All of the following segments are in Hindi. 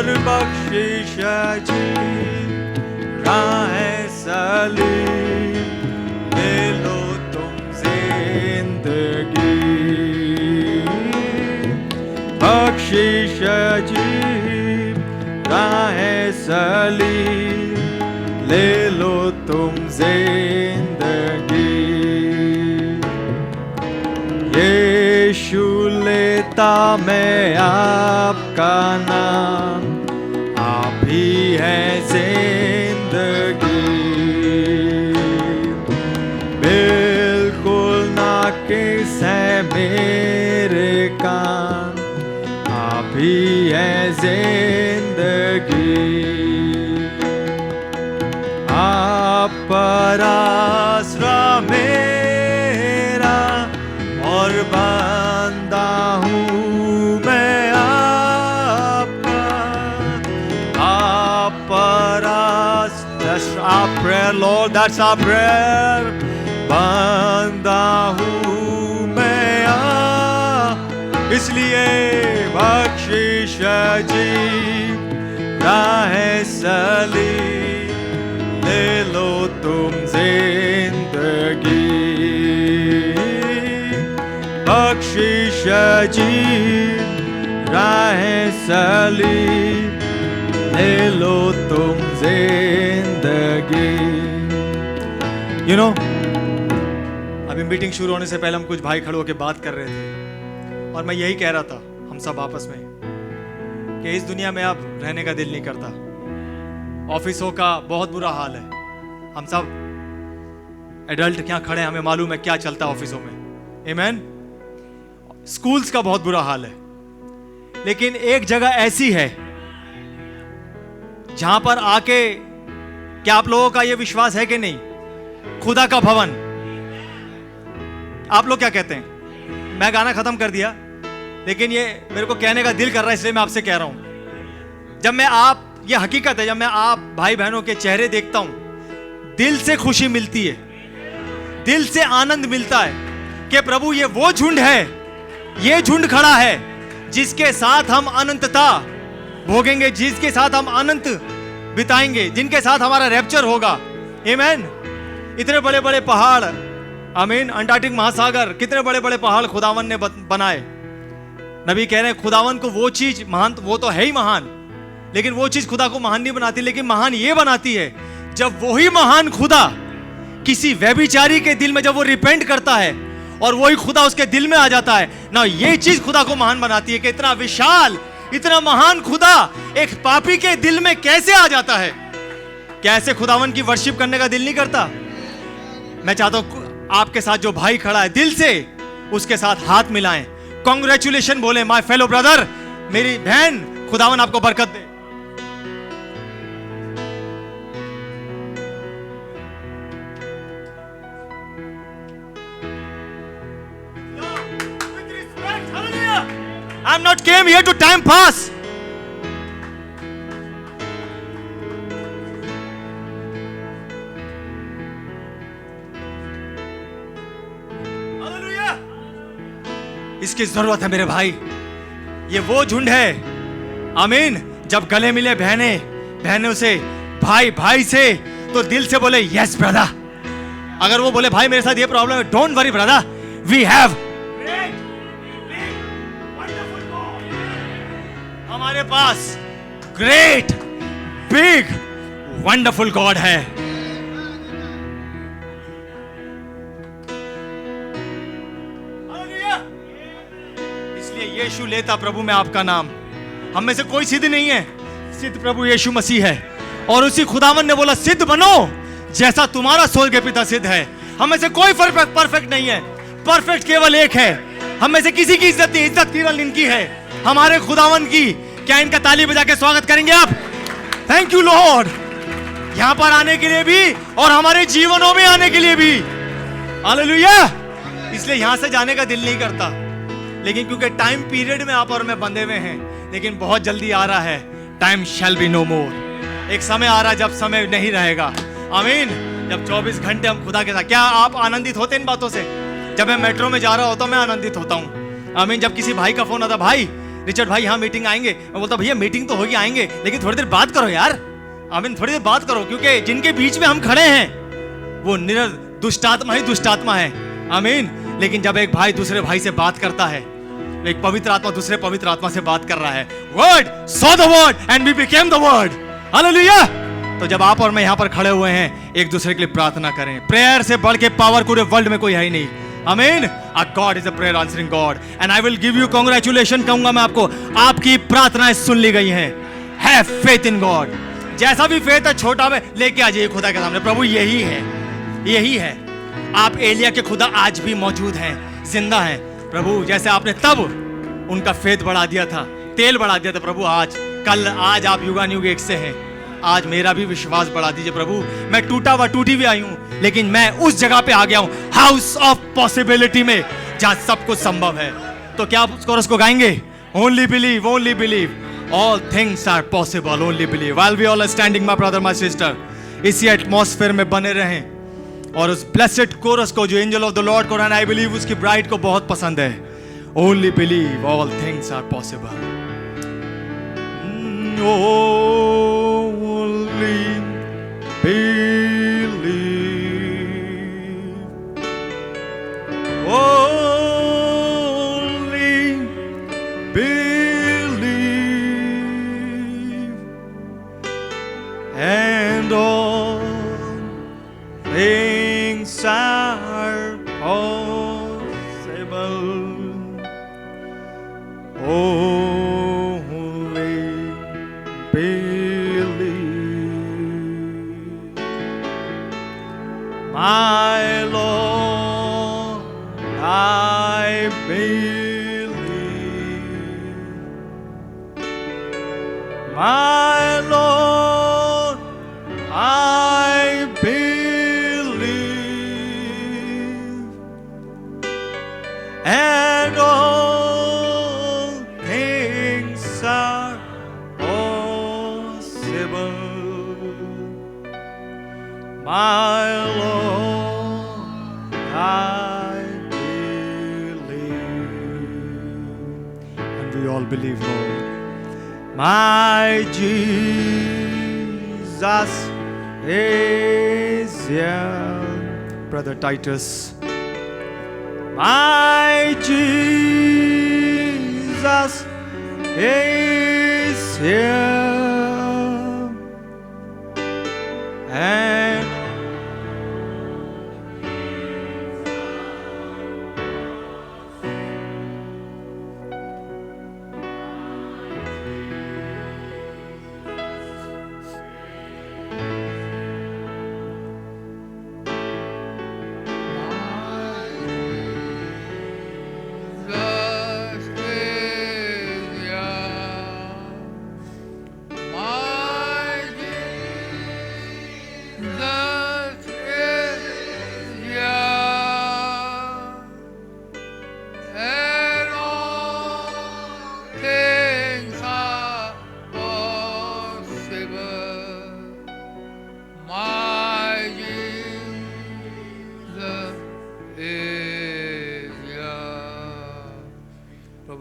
और बख्शिश जी राह सलीम ले लो तुम जिंदगी, बख्शिश जी राह सलीम ले लो तुम जिंदगी। यीशु लेता मैं आपका नाम, आप ही है जिंदगी। बिल्कुल नाकिस है मेरे काम, आप ही है जिंदगी। आप पर आसरा मेरा और बंदा हूँ मैं आपका। आप पर that's our prayer Lord, that's our prayer। बंदा हूँ मैं इसलिए बख्शिश जी राह सलीम ले लो तुम जिंदगी, बख्शिश जी राह सलीम ले लो तुम जिंदगी। You know, अभी मीटिंग शुरू होने से पहले हम कुछ भाई खड़े होकर बात कर रहे थे और मैं यही कह रहा था हम सब आपस में कि इस दुनिया में अब रहने का दिल नहीं करता। ऑफिसों का बहुत बुरा हाल है। हम सब एडल्ट क्या खड़े हैं, हमें मालूम है क्या चलता है ऑफिसों में। आमीन। स्कूल्स का बहुत बुरा हाल है, लेकिन एक जगह ऐसी है जहां पर आके, क्या आप लोगों का यह विश्वास है कि नहीं, खुदा का भवन। आप लोग क्या कहते हैं? मैं गाना खत्म कर दिया, लेकिन ये मेरे को कहने का दिल कर रहा है, इसलिए मैं आपसे कह रहा हूं। जब मैं ये हकीकत है, जब मैं आप भाई बहनों के चेहरे देखता हूं, दिल से खुशी मिलती है, दिल से आनंद मिलता है कि प्रभु ये वो झुंड है, ये झुंड खड़ा है जिसके साथ हम अनंतता भोगेंगे, जिसके साथ हम अनंत बिताएंगे, जिनके साथ हमारा रैप्चर होगा। आमीन। इतने बड़े बड़े पहाड़, आमीन, अंटार्कटिक महासागर, कितने बड़े बड़े पहाड़ खुदावन ने बनाए। नबी कह रहे हैं खुदावन को वो चीज महान, वो तो है ही महान, लेकिन वो चीज खुदा को महान नहीं बनाती, लेकिन महान ये बनाती है जब वही महान खुदा किसी व्यभिचारी के दिल में जब वो रिपेंट करता है और वही खुदा उसके दिल में आ जाता है ना, ये चीज खुदा को महान बनाती है कि इतना विशाल, इतना महान खुदा एक पापी के दिल में कैसे आ जाता है। क्या ऐसे खुदावन की वर्शिप करने का दिल नहीं करता? मैं चाहता हूं आपके साथ जो भाई खड़ा है दिल से उसके साथ हाथ मिलाएं, कांग्रेचुलेशन बोले, माय फेलो ब्रदर, मेरी बहन, खुदावन आपको बरकत दे। I'm not came here to time pass. Hallelujah. इसकी जरूरत है मेरे भाई। ये वो झुंड है, आमीन, जब गले मिले बहने से, भाई से, तो दिल से बोले यस ब्रदर। अगर वो बोले भाई मेरे साथ ये प्रॉब्लम है, don't worry brother, we have, हमारे पास ग्रेट बिग वंडरफुल गॉड है। इसलिए यीशु लेता प्रभु में आपका नाम। हम में से कोई सिद्ध नहीं है, सिद्ध प्रभु यीशु मसीह है। और उसी खुदावन ने बोला सिद्ध बनो जैसा तुम्हारा स्वर्ग के पिता सिद्ध है। हम में से कोई परफेक्ट नहीं है, परफेक्ट केवल एक है। हम में से किसी की इज्जत नहीं, इज्जत केवल इनकी है, हमारे खुदावन की। क्या इनका ताली बजा के स्वागत करेंगे आप? थैंक यू लॉर्ड, यहां पर आने के लिए भी और हमारे जीवनों में आने के लिए भी। हालेलुया। इसलिए यहां से जाने का दिल नहीं करता, लेकिन क्योंकि टाइम पीरियड में आप और मैं बंधे हुए हैं, लेकिन बहुत जल्दी आ रहा है, टाइम शैल बी नो मोर। एक समय आ रहा है जब समय नहीं रहेगा, आमीन, जब 24 घंटे हम खुदा के साथ। क्या आप आनंदित होते इन बातों से? जब मैं मेट्रो में जा रहा होता हूं मैं आनंदित होता हूं, आमीन। जब किसी भाई का फोन आता, भाई रिचर्ड भाई यहाँ मीटिंग आएंगे, मैं बोलता भैया मीटिंग तो होगी, आएंगे लेकिन थोड़ी देर बात करो यार, आमीन, थोड़ी देर बात करो, क्योंकि जिनके बीच में हम खड़े हैं वो निर दुष्टात्मा ही दुष्टात्मा है, आमीन। लेकिन जब एक भाई दूसरे भाई से बात करता है, एक पवित्र आत्मा दूसरे पवित्र आत्मा से बात कर रहा है, word saw the word and we became the word, hallelujah. तो जब आप और मैं यहाँ पर खड़े हुए हैं, एक दूसरे के लिए प्रार्थना करें। प्रेयर से बढ़ के पावर पूरे वर्ल्ड में कोई है ही नहीं, आमीन। A God is a prayer answering God and I will give you congratulation कहूंगा मैं आपको, आपकी प्रार्थनाएं सुन ली गई हैं। Have faith in God, जैसा भी फेथ है छोटा में लेके आ जाइए खुदा के सामने, प्रभु यही है, यही है। आप एलिया के खुदा आज भी मौजूद हैं, जिंदा हैं प्रभु। जैसे आपने तब उनका फेथ बढ़ा दिया था, तेल बढ़ा दिया था प्रभु, आज आप युगानुयुग एक से हैं। आज मेरा भी विश्वास बढ़ा दीजिए प्रभु। मैं टूटा हुआ टूटी भी आई हूं, लेकिन मैं उस जगह पे आ गया हूं, हाउस ऑफ पॉसिबिलिटी में, जहां सब कुछ संभव है। तो क्या आप उस कोरस को गाएंगे? Only believe, only believe, all things are possible, only believe. While we all are standing my brother my sister, इसी एटमॉस्फेयर में बने रहें और उस ब्लेसेड कोरस को जो एंजल ऑफ द लॉर्ड को, आई बिलीव उसकी ब्राइड को बहुत पसंद है, only believe, all things are possible. Only believe, only believe, and all things are possible. My Lord, I believe. My Lord, I believe. And all things are possible. My Lord, I believe. And we all believe, Lord. My Jesus is here. Brother Titus. My Jesus is here. And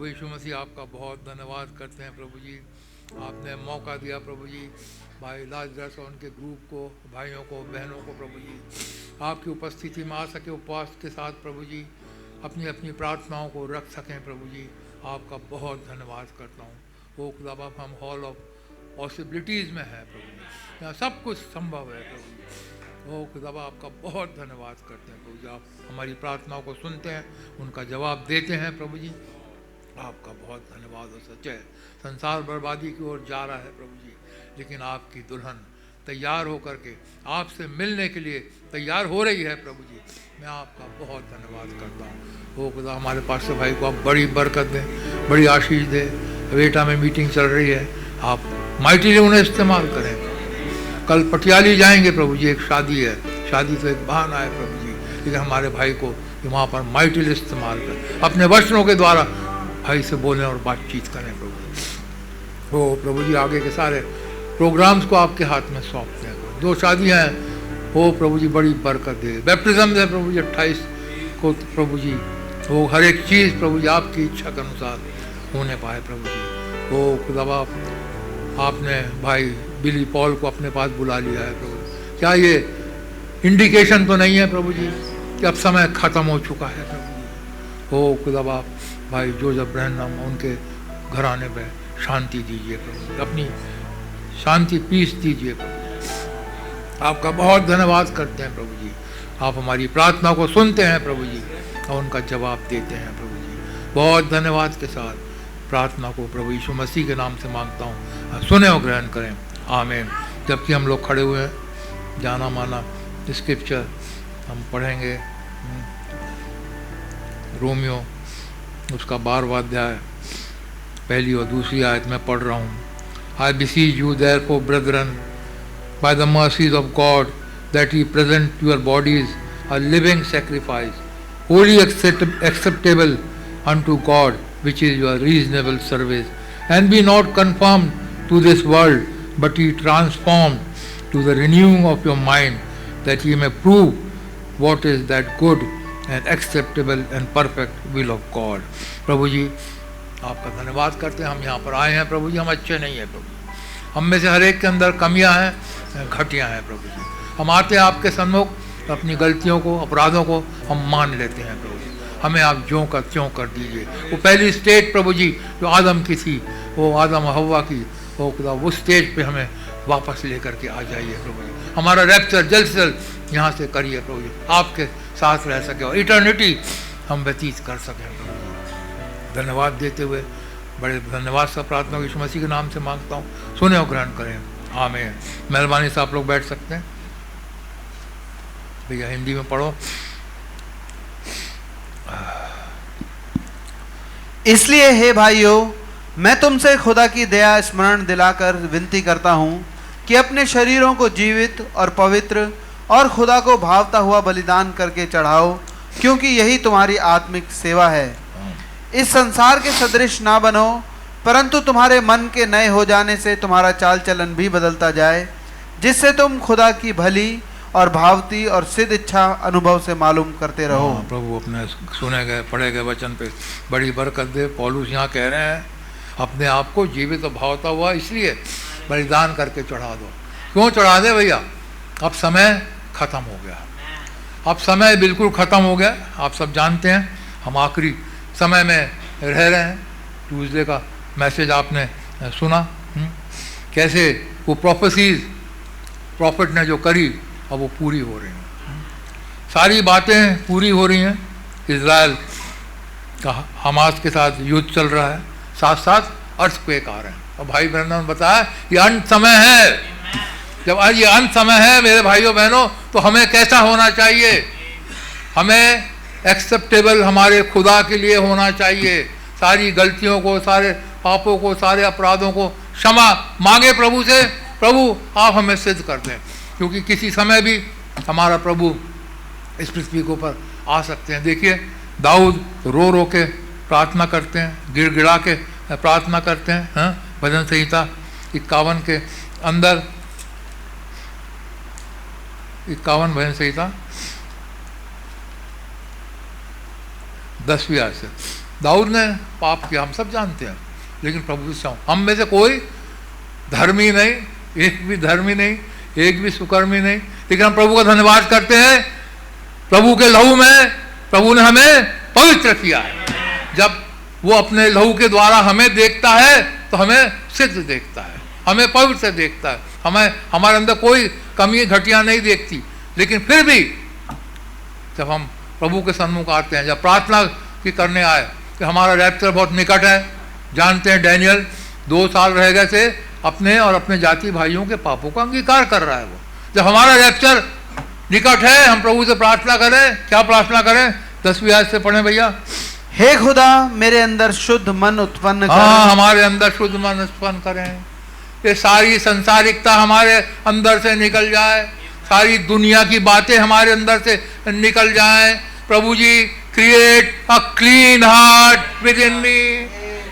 यीशु मसीह आपका बहुत धन्यवाद करते हैं प्रभु जी। आपने मौका दिया प्रभु जी भाई लाजरस और उनके ग्रुप को, भाइयों को, बहनों को प्रभु जी आपकी उपस्थिति में आ सके, उपवास के साथ प्रभु जी अपनी अपनी प्रार्थनाओं को रख सकें प्रभु जी। आपका बहुत धन्यवाद करता हूँ। वो खुदा बाप हम हॉल ऑफ पॉसिबिलिटीज़ में है प्रभु जी, यहाँ सब कुछ संभव है प्रभु जी। वो खुदा बाप आपका बहुत धन्यवाद करते हैं प्रभु जी। आप हमारी प्रार्थनाओं को सुनते हैं, उनका जवाब देते हैं प्रभु जी। आपका बहुत धन्यवाद हो। सच है संसार बर्बादी की ओर जा रहा है प्रभु जी, लेकिन आपकी दुल्हन तैयार होकर के आपसे मिलने के लिए तैयार हो रही है प्रभु जी। मैं आपका बहुत धन्यवाद करता हूँ। वो खुदा हमारे पास से भाई को आप बड़ी बरकत दें, बड़ी आशीष दें। वेटा में मीटिंग चल रही है, आप माइटीली उन्हें इस्तेमाल करें। कल पटियाली जाएंगे प्रभु जी, एक शादी है, शादी तो एक बहाना है प्रभु जी, लेकिन हमारे भाई को वहाँ पर माइटीली इस्तेमाल करें, अपने वचनों के द्वारा भाई से बोलें और बातचीत करें प्रभु। वो प्रभु जी आगे के सारे प्रोग्राम्स को आपके हाथ में सौंपते हैं। जो शादियाँ हैं वो प्रभु जी बड़ी बरकत दे। बैप्टिज्म है प्रभु जी 28 को प्रभु जी वो हर एक चीज़ प्रभु जी आपकी इच्छा के अनुसार होने पाए प्रभु जी। वो खुदा बाप, आपने भाई बिली पॉल को अपने पास बुला लिया है प्रभु, क्या ये इंडिकेशन तो नहीं है प्रभु जी कि अब समय ख़त्म हो चुका है प्रभु जी? वो खुदा बाप भाई जोसेफ ब्रैनम, उनके घराने पे शांति दीजिए प्रभु जी, अपनी शांति पीस दीजिए प्रभु जी। आपका बहुत धन्यवाद करते हैं प्रभु जी, आप हमारी प्रार्थना को सुनते हैं प्रभु जी और उनका जवाब देते हैं प्रभु जी। बहुत धन्यवाद के साथ प्रार्थना को प्रभु यीशु मसीह के नाम से मांगता हूँ, सुने और ग्रहण करें, आमीन। जबकि हम लोग खड़े हुए हैं, जाना माना स्क्रिप्चर हम पढ़ेंगे, रोमियो उसका 12वां अध्याय पहली और दूसरी आयत में पढ़ रहा हूँ। I beseech you therefore, brethren, by the mercies of God, that ye present your bodies a living sacrifice, wholly acceptable unto God, which is your reasonable service. And be not conformed to this world, but ye transformed to the renewing of your mind, that ye may prove what is that good and acceptable and perfect will of God. प्रभु जी आपका धन्यवाद करते हैं, हम यहाँ पर आए हैं प्रभु जी, हम अच्छे नहीं हैं प्रभु जी, हम में से हर एक के अंदर कमियां हैं, घटियां हैं प्रभु जी। हम आते हैं आपके सम्मुख, अपनी गलतियों को, अपराधों को हम मान लेते हैं प्रभु जी, हमें आप ज्यों का त्यों कर दीजिए। वो पहली स्टेज प्रभु जी जो आदम की थी, वो आदम हव्वा की, वो खुदा वो स्टेज पे हमें वापस लेकर के आ जाइए प्रभु जी। हमारा रैप्चर जल्द से जल्द यहाँ से करिए प्रभु जी, आपके साथ रह सके और इटर्निटी हम व्यतीत कर सकें प्रभु जी। धन्यवाद देते हुए बड़े धन्यवाद से प्रार्थना यीशु मसीह के नाम से मांगता हूँ, सुने और ग्रहण करें, आमीन। मेहरबानी से आप लोग बैठ सकते हैं। भैया हिंदी में पढ़ो। इसलिए हे भाइयों, मैं तुमसे खुदा की दया स्मरण दिलाकर विनती करता हूँ कि अपने शरीरों को जीवित और पवित्र और खुदा को भावता हुआ बलिदान करके चढ़ाओ, क्योंकि यही तुम्हारी आत्मिक सेवा है। इस संसार के सदृश ना बनो, परंतु तुम्हारे मन के नए हो जाने से तुम्हारा चाल चलन भी बदलता जाए, जिससे तुम खुदा की भली और भावती और सिद्ध इच्छा अनुभव से मालूम करते रहो। प्रभु अपने सुने गए पढ़े गए वचन पे बड़ी बरकत दे। पौलुस यहाँ कह रहे हैं अपने आप को जीवित और भावता हुआ इसलिए बलिदान करके चढ़ा दो। क्यों चढ़ा दे भैया? अब समय ख़त्म हो गया, अब समय बिल्कुल ख़त्म हो गया। आप सब जानते हैं हम आखिरी समय में रह रहे हैं। ट्यूसडे का मैसेज आपने सुना, कैसे वो प्रोफेसीज प्रॉफिट ने जो करी अब वो पूरी हो रही हैं, सारी बातें पूरी हो रही हैं। इजराइल का हमास के साथ युद्ध चल रहा है, साथ साथ अर्थक्वेक आ रहे हैं। और भाई बहनों ने बताया ये अंत समय है। जब आज ये अंत समय है मेरे भाइयों बहनों, तो हमें कैसा होना चाहिए? हमें एक्सेप्टेबल हमारे खुदा के लिए होना चाहिए। सारी गलतियों को, सारे पापों को, सारे अपराधों को क्षमा मांगे प्रभु से, प्रभु आप हमें सिद्ध कर दें, क्योंकि किसी समय भी हमारा प्रभु इस पृथ्वी के ऊपर आ सकते हैं। देखिए दाऊद रो रो के प्रार्थना करते हैं, गिड़गिड़ा के प्रार्थना करते हैं। हाँ, भजन संहिता 51 के अंदर, 51 भजन संहिता 10वीं आयत से दाऊद ने पाप किया, हम सब जानते हैं, लेकिन प्रभु से हम में से कोई धर्मी नहीं, एक भी धर्मी नहीं, एक भी सुकर्मी नहीं, लेकिन हम प्रभु का धन्यवाद करते हैं। प्रभु के लहू में प्रभु ने हमें पवित्र किया है। जब वो अपने लहू के द्वारा हमें देखता है तो हमें सिद्ध देखता है, हमें पवित्र देखता है, हमें हमारे अंदर कोई कमी घटिया नहीं देखती। लेकिन फिर भी जब हम प्रभु के सन्मुख आते हैं, जब प्रार्थना की करने आए कि हमारा रैप्चर बहुत निकट है, जानते हैं डैनियल 2 साल रह गए थे, अपने और अपने जाति भाइयों के पापों का अंगीकार कर रहा है वो। जब हमारा रैप्चर निकट है, हम प्रभु से प्रार्थना करें। क्या प्रार्थना करें? 10वीं आयत से पढ़ें भैया। हे खुदा मेरे अंदर शुद्ध मन उत्पन्न कर। हाँ, हमारे अंदर शुद्ध मन उत्पन्न करें। ये सारी संसारिकता हमारे अंदर से निकल जाए, सारी दुनिया की बातें हमारे अंदर से निकल जाएं। प्रभु जी create a clean heart within me.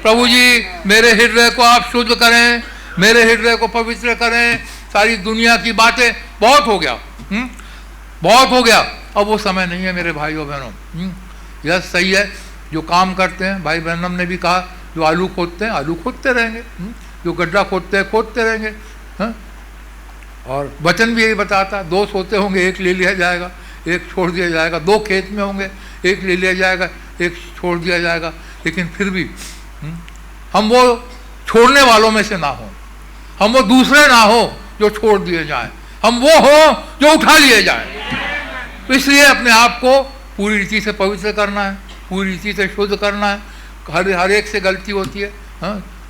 प्रभु जी मेरे हृदय को आप शुद्ध करें, मेरे हृदय को पवित्र करें। सारी दुनिया की बातें बहुत हो गया, बहुत हो गया। अब वो समय नहीं है मेरे भाइयों बहनों। यह सही है, जो काम करते हैं, भाई ब्रैनम ने भी कहा, जो आलू खोदते हैं आलू खोदते रहेंगे, जो गड्ढा खोदते हैं खोदते रहेंगे। और वचन भी यही बताता, 2 सोते होंगे, 1 ले लिया जाएगा, 1 छोड़ दिया जाएगा। 2 खेत में होंगे, 1 ले लिया जाएगा, 1 छोड़ दिया जाएगा। लेकिन फिर भी हम वो छोड़ने वालों में से ना हो, हम वो दूसरे ना हो जो छोड़ दिए जाएं, हम वो हो जो उठा लिए जाएं। तो इसलिए अपने आप को पूरी रीति से पवित्र करना है, पूरी रीति से शुद्ध करना है। हर एक से गलती होती है,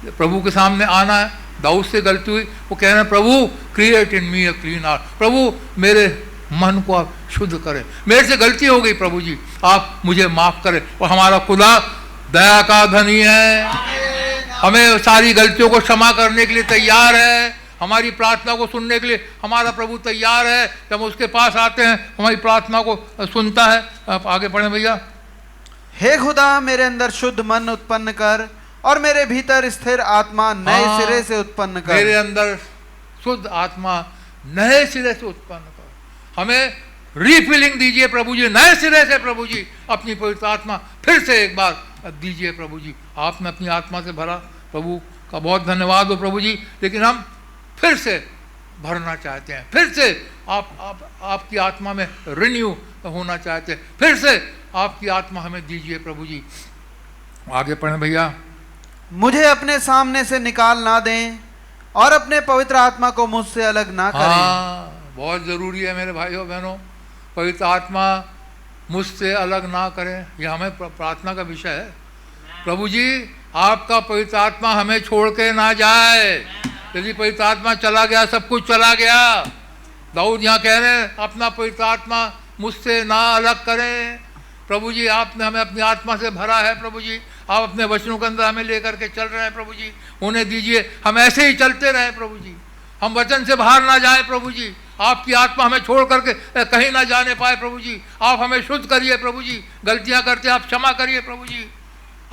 प्रभु के सामने आना है। दाऊद से गलती हुई, वो कह रहे हैं प्रभु create in me a clean heart, प्रभु मेरे मन को आप शुद्ध करें, मेरे से गलती हो गई प्रभु जी, आप मुझे माफ करें। और हमारा खुदा दया का धनी है, हमें सारी गलतियों को क्षमा करने के लिए तैयार है, हमारी प्रार्थना को सुनने के लिए हमारा प्रभु तैयार है। जब उसके पास आते हैं हमारी प्रार्थना को सुनता है। आप आगे पढ़ें भैया। हे खुदा मेरे अंदर शुद्ध मन उत्पन्न कर और मेरे भीतर स्थिर आत्मा नए सिरे से उत्पन्न कर। मेरे अंदर शुद्ध आत्मा नए सिरे से उत्पन्न कर, हमें रीफिलिंग दीजिए प्रभु जी, नए सिरे से प्रभु जी अपनी पवित्र आत्मा फिर से एक बार दीजिए प्रभु जी। आपने अपनी आत्मा से भरा, प्रभु का बहुत धन्यवाद हो प्रभु जी। लेकिन हम फिर से भरना चाहते हैं, फिर से आपकी आत्मा में रिन्यू होना चाहते हैं, फिर से आपकी आत्मा हमें दीजिए प्रभु जी। आगे पढ़ें भैया। मुझे अपने सामने से निकाल ना दें और अपने पवित्र आत्मा को मुझसे अलग ना करें। बहुत जरूरी है मेरे भाइयों बहनों, पवित्र आत्मा मुझसे अलग ना करें, यह हमें प्रार्थना का विषय है। प्रभु जी आपका पवित्र आत्मा हमें छोड़ के ना जाए। यदि पवित्र आत्मा चला गया सब कुछ चला गया। दाऊद यहाँ कह रहे हैं अपना पवित्र आत्मा मुझसे ना अलग करें। प्रभु जी आपने हमें अपनी आत्मा से भरा है प्रभु जी, आप अपने वचनों के अंदर हमें लेकर के चल रहे हैं प्रभु जी, उन्हें दीजिए, हम ऐसे ही चलते रहें प्रभु जी, हम वचन से बाहर ना जाए प्रभु जी। आपकी आत्मा हमें छोड़ करके कहीं ना जाने पाए प्रभु जी। आप हमें शुद्ध करिए प्रभु जी, गलतियां करते आप क्षमा करिए प्रभु जी।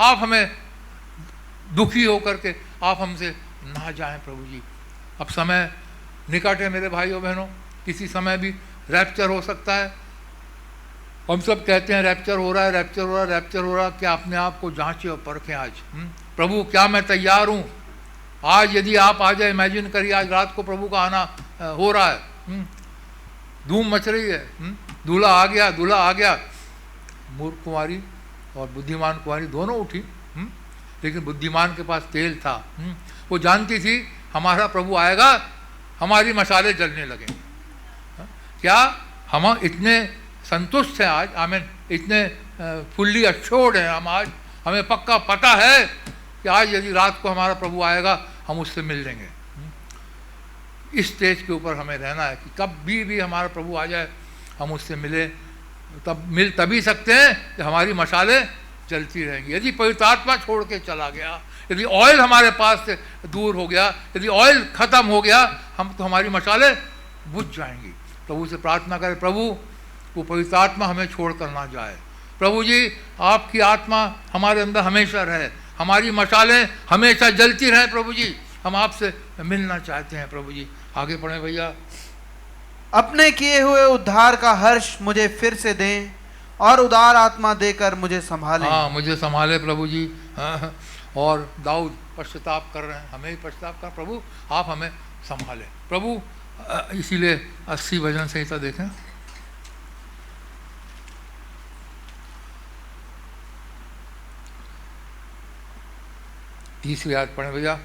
आप हमें दुखी होकर के आप हमसे ना जाएं प्रभु जी। अब समय निकट है मेरे भाइयों बहनों, किसी समय भी रैप्चर हो सकता है। हम सब कहते हैं रैप्चर हो रहा है, रैप्चर हो रहा है, रैप्चर हो रहा है। क्या अपने आप को जांचें और परखें आज। प्रभु क्या मैं तैयार हूँ? आज यदि आप आ जाए, इमेजिन करिए आज रात को प्रभु का आना हो रहा है, धूम मच रही है, दूल्हा आ गया, दूल्हा आ गया। मूर्ख कुंवारी और बुद्धिमान कुंवारी दोनों उठी, लेकिन बुद्धिमान के पास तेल था, वो जानती थी हमारा प्रभु आएगा, हमारी मसाले जलने लगे। क्या हम इतने संतुष्ट हैं आज, आमीन, इतने फुल्ली अश्योर्ड हैं हम आज, हमें पक्का पता है कि आज यदि रात को हमारा प्रभु आएगा हम उससे मिल लेंगे। इस स्टेज के ऊपर हमें रहना है कि कभी भी हमारा प्रभु आ जाए हम उससे मिले, तब मिल तभी सकते हैं कि हमारी मसाले जलती रहेंगी। यदि पवित्र आत्मा छोड़ के चला गया, यदि ऑयल हमारे पास से दूर हो गया, यदि ऑयल खत्म हो गया, हम तो हमारी मसाले बुझ जाएंगी। प्रभु से प्रार्थना करें, प्रभु वो पवित्र आत्मा हमें छोड़ कर ना जाए। प्रभु जी आपकी आत्मा हमारे अंदर हमेशा रहे, हमारी मसालें हमेशा जलती रहें प्रभु जी, हम आपसे मिलना चाहते हैं प्रभु जी। आगे पढ़ें भैया। अपने किए हुए उद्धार का हर्ष मुझे फिर से दें और उदार आत्मा देकर मुझे संभालें। हाँ, मुझे संभाले प्रभु जी। और दाऊद पश्चाताप कर रहे हैं, हमें ही पश्चाताप कर, प्रभु आप हमें संभालें प्रभु। इसीलिए 80 भजन संहिता देखें, तीसरी आयत पढ़ें भैया।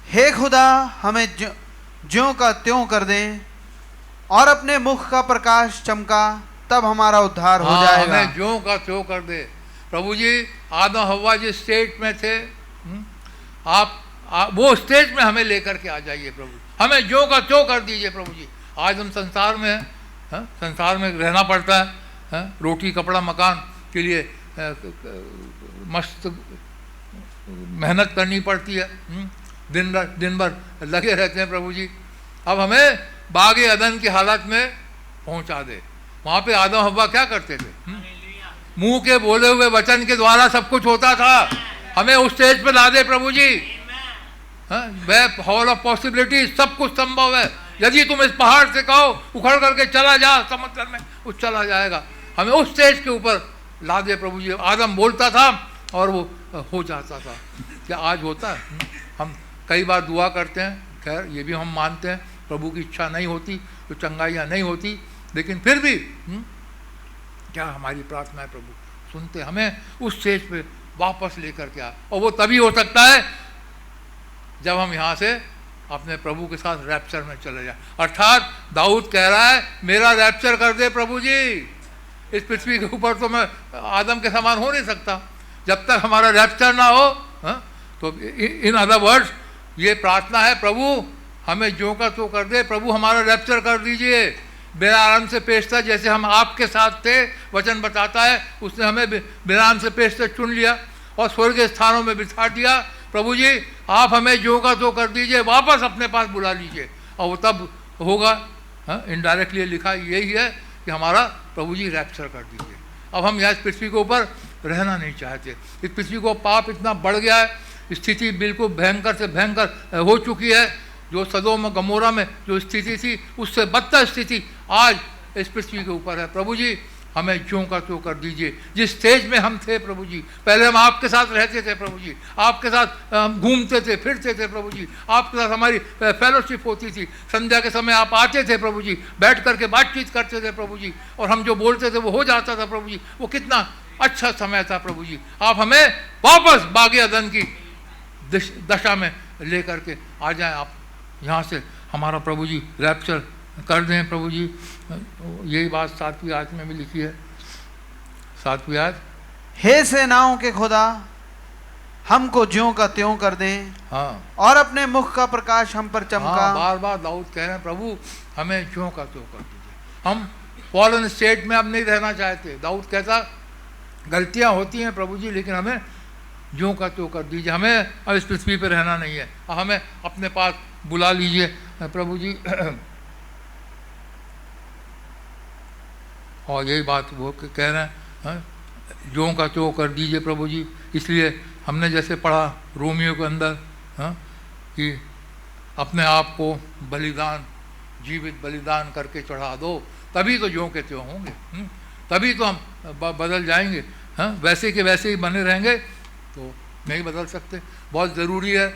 हे खुदा हमें ज्यों का त्यों कर दें और अपने मुख का प्रकाश चमका, तब हमारा उद्धार हो जाएगा। हमें ज्यों का त्यों कर दे प्रभु जी। आदम हव्वा जिस स्टेज में थे, आप वो स्टेज में हमें लेकर के आ जाइए प्रभु, हमें ज्यों का त्यों कर दीजिए प्रभु जी। आज हम संसार में हैं, संसार में रहना पड़ता है, रोटी कपड़ा मकान के लिए मस्त मेहनत करनी पड़ती है, दिन भर लगे रहते हैं प्रभु जी। अब हमें बागे अदन की हालत में पहुंचा दे। वहाँ पे आदम हव्वा क्या करते थे? मुंह के बोले हुए वचन के द्वारा सब कुछ होता था, हमें उस स्टेज पे ला दे प्रभु जी। हॉल ऑफ पॉसिबिलिटी, सब कुछ संभव है। यदि तुम इस पहाड़ से कहो उखड़ करके चला जा समुद्र में, वो चला जाएगा। हमें उस स्टेज के ऊपर ला दे प्रभु जी। आदम बोलता था और वो हो जाता था। क्या आज होता है? हम कई बार दुआ करते हैं, खैर ये भी हम मानते हैं प्रभु की इच्छा नहीं होती तो चंगाइयाँ नहीं होती, लेकिन फिर भी क्या हमारी प्रार्थना है प्रभु सुनते, हमें उस स्टेज पे वापस लेकर के आ। और वो तभी हो सकता है जब हम यहाँ से अपने प्रभु के साथ रैप्चर में चले जाए। अर्थात दाऊद कह रहा है मेरा रैप्चर कर दे प्रभु जी। इस पृथ्वी के ऊपर तो मैं आदम के समान हो नहीं सकता जब तक हमारा रैप्चर ना हो। तो इन अदर वर्ड्स ये प्रार्थना है, प्रभु हमें ज्यों का त्यों कर दे, प्रभु हमारा रैप्चर कर दीजिए। बिना आराम से पेशता जैसे हम आपके साथ थे, वचन बताता है उसने हमें बिना आराम से पेशता चुन लिया और स्वर्ग स्थानों में बिठा दिया। प्रभु जी आप हमें ज्यों का त्यों कर दीजिए, वापस अपने पास बुला लीजिए। और वो तब होगा, इनडायरेक्टली लिखा यही है कि हमारा प्रभु जी रैप्चर कर दीजिए। अब हम यहाँ इस पृथ्वी के ऊपर रहना नहीं चाहते। इस पृथ्वी को पाप इतना बढ़ गया है, स्थिति बिल्कुल भयंकर से भयंकर हो चुकी है। जो सदोम और गमोरा में जो स्थिति थी उससे बदतर स्थिति आज इस पृथ्वी के ऊपर है। प्रभु जी हमें ज्यों का त्यों कर दीजिए। जिस स्टेज में हम थे प्रभु जी, पहले हम आपके साथ रहते थे प्रभु जी, आपके साथ हम घूमते थे फिरते थे प्रभु जी, आपके साथ हमारी फेलोशिप होती थी, संध्या के समय आप आते थे प्रभु जी, बैठ करके बातचीत करते थे प्रभु जी, और हम जो बोलते थे वो हो जाता था प्रभु जी। वो कितना अच्छा समय था प्रभु जी। आप हमें वापस बागे अदन की दशा में लेकर के आ जाएं। आप यहाँ से हमारा प्रभु जी रैप्चर कर दें प्रभु जी। यही बात 7वीं आयत में भी लिखी है। 7वीं आयत, हे सेनाओं के खुदा हमको ज्यों का त्यों कर दें, हाँ, और अपने मुख का प्रकाश हम पर चमका। हाँ, बार बार दाऊद कह रहे हैं प्रभु हमें ज्यों का त्यों कर दीजिए। हम फॉलन स्टेट में अब नहीं रहना चाहते। दाऊद कहता गलतियाँ होती हैं प्रभु जी, लेकिन हमें ज्यों का त्यों कर दीजिए। हमें अब इस पृथ्वी पर रहना नहीं है, हमें अपने पास बुला लीजिए प्रभु जी। और यही बात वो कह रहे हैं, ज्यों का त्यों कर दीजिए प्रभु जी। इसलिए हमने जैसे पढ़ा रोमियो के अंदर कि अपने आप को बलिदान, जीवित बलिदान करके चढ़ा दो, तभी तो ज्यों के त्यों होंगे, तभी तो हम बदल जाएंगे। वैसे के वैसे ही बने रहेंगे तो नहीं बदल सकते। बहुत ज़रूरी है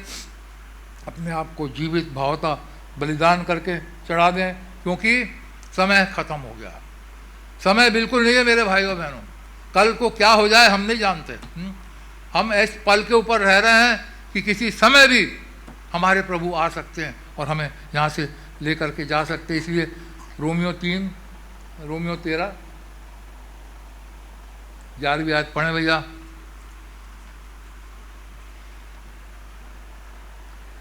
अपने आप को जीवित भावता बलिदान करके चढ़ा दें, क्योंकि समय ख़त्म हो गया। समय बिल्कुल नहीं है मेरे भाइयों बहनों। कल को क्या हो जाए हम नहीं जानते। हम इस पल के ऊपर रह रहे हैं कि किसी समय भी हमारे प्रभु आ सकते हैं और हमें यहाँ से लेकर के जा सकते हैं। इसलिए रोमियो 13 11वीं आयत पढ़ें भैया।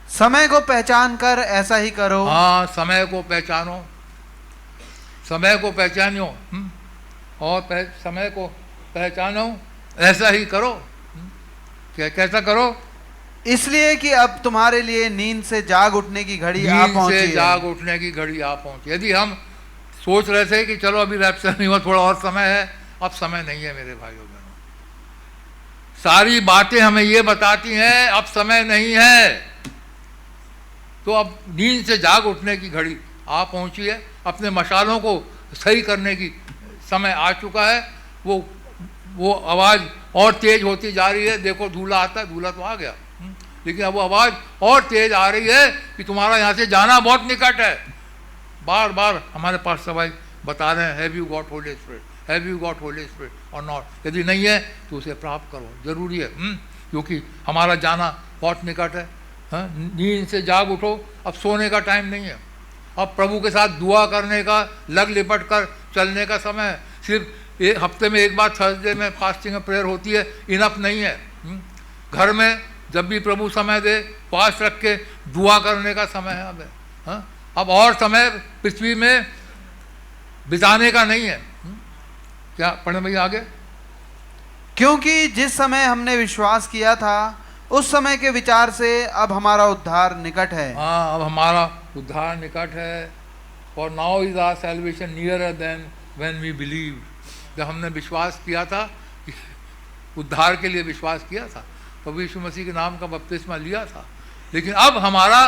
समय को पहचान कर ऐसा ही करो। हाँ, समय को पहचानो, समय को पहचानो, और समय को पहचानो, ऐसा ही करो। कैसा करो? इसलिए कि अब तुम्हारे लिए नींद से जाग उठने की घड़ी आ पहुंची है। जाग उठने की घड़ी आ पहुंची। यदि हम सोच रहे थे कि चलो अभी रैप्चर नहीं हुआ, थोड़ा और समय है, अब समय नहीं है मेरे भाइयों बहनों। सारी बातें हमें ये बताती हैं अब समय नहीं है। तो अब नींद से जाग उठने की घड़ी आ पहुंची है। अपने मशालों को सही करने की समय आ चुका है। वो आवाज़ और तेज होती जा रही है। देखो धूला आता है, धूला तो आ गया, लेकिन अब वो आवाज़ और तेज आ रही है कि तुम्हारा यहाँ से जाना बहुत निकट है। बार बार हमारे पास सवाई बता रहे हैं, have you got Holi spirit, have you got Holi spirit और नॉट। यदि नहीं है तो उसे प्राप्त करो, जरूरी है, क्योंकि हमारा जाना बहुत निकट है। नींद से जाग उठो, अब सोने का टाइम नहीं है। अब प्रभु के साथ दुआ करने का, लग लिपट कर चलने का समय है। सिर्फ एक हफ्ते में एक बार थर्सडे में फास्टिंग और प्रेयर होती है, इनफ नहीं है। घर में जब भी प्रभु समय दे, फास्ट रख के दुआ करने का समय है। अब और समय पृथ्वी में बिताने का नहीं है। क्या पढ़े भैया आगे? क्योंकि जिस समय हमने विश्वास किया था उस समय के विचार से अब हमारा उद्धार निकट है। हाँ, अब हमारा उद्धार निकट है। और now is our salvation nearer than when we believe. जब हमने विश्वास किया था, उद्धार के लिए विश्वास किया था, प्रभु यीशु मसीह के नाम का बपतिस्मा लिया था, लेकिन अब हमारा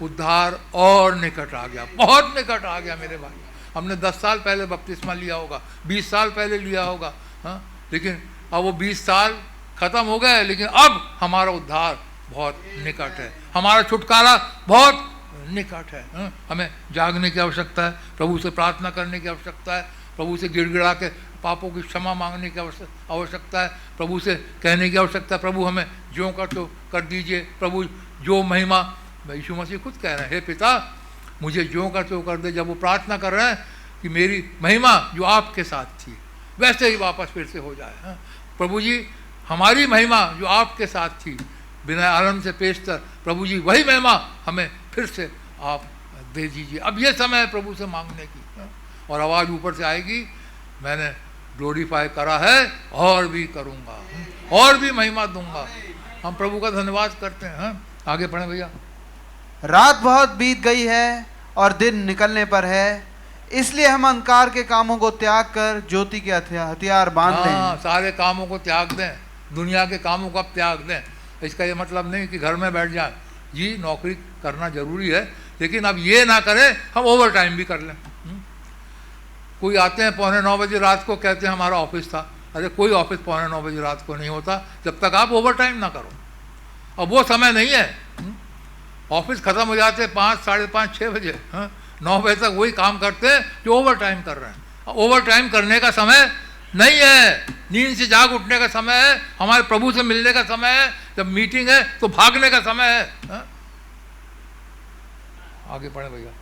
उद्धार और निकट आ गया, बहुत निकट आ गया मेरे भाई। हमने 10 साल पहले बपतिस्मा लिया होगा, 20 साल पहले लिया होगा, हाँ, लेकिन अब वो 20 साल खत्म हो गए, लेकिन अब हमारा उद्धार बहुत निकट है, हमारा छुटकारा बहुत निकट है। हाँ, हमें जागने की आवश्यकता है, प्रभु से प्रार्थना करने की आवश्यकता है, प्रभु से गिड़गिड़ा के पापों की क्षमा मांगने की आवश्यकता है, प्रभु से कहने की आवश्यकता है, प्रभु हमें ज्यों का तो कर दीजिए, प्रभु जो महिमा, यीशु मसीह खुद कह रहे हैं, हे पिता मुझे ज्यों का तो कर दे। जब वो प्रार्थना कर रहे हैं कि मेरी महिमा जो आपके साथ थी वैसे ही वापस फिर से हो जाए। हाँ, प्रभु जी हमारी महिमा जो आपके साथ थी बिना आनंद से पेशतर, प्रभु जी वही महिमा हमें फिर से आप दे दीजिए। अब ये समय है प्रभु से मांगने की। हाँ, और आवाज़ ऊपर से आएगी, मैंने ग्लोरीफाई करा है और भी करूँगा, और भी महिमा दूंगा। हम प्रभु का धन्यवाद करते हैं। हाँ, आगे पढ़ें भैया। रात बहुत बीत गई है और दिन निकलने पर है, इसलिए हम अंधकार के कामों को त्याग कर ज्योति के हथियार बांध लें। सारे कामों को त्याग दें, दुनिया के कामों को त्याग दें। इसका ये मतलब नहीं कि घर में बैठ जाए, जी नौकरी करना जरूरी है, लेकिन अब ये ना करें हम ओवर टाइम भी कर लें। कोई आते हैं 8:45 बजे रात को, कहते हैं हमारा ऑफिस था। अरे कोई ऑफिस 8:45 बजे रात को नहीं होता जब तक आप ओवर टाइम ना करो। अब वो समय नहीं है, ऑफिस खत्म हो जाते हैं 5, 5:30, 6 बजे। 9 बजे तक वही काम करते हैं जो ओवर टाइम कर रहे हैं। ओवर टाइम करने का समय नहीं है, नींद से जाग उठने का समय है, हमारे प्रभु से मिलने का समय है। जब मीटिंग है तो भागने का समय है। आगे पढ़े भैया।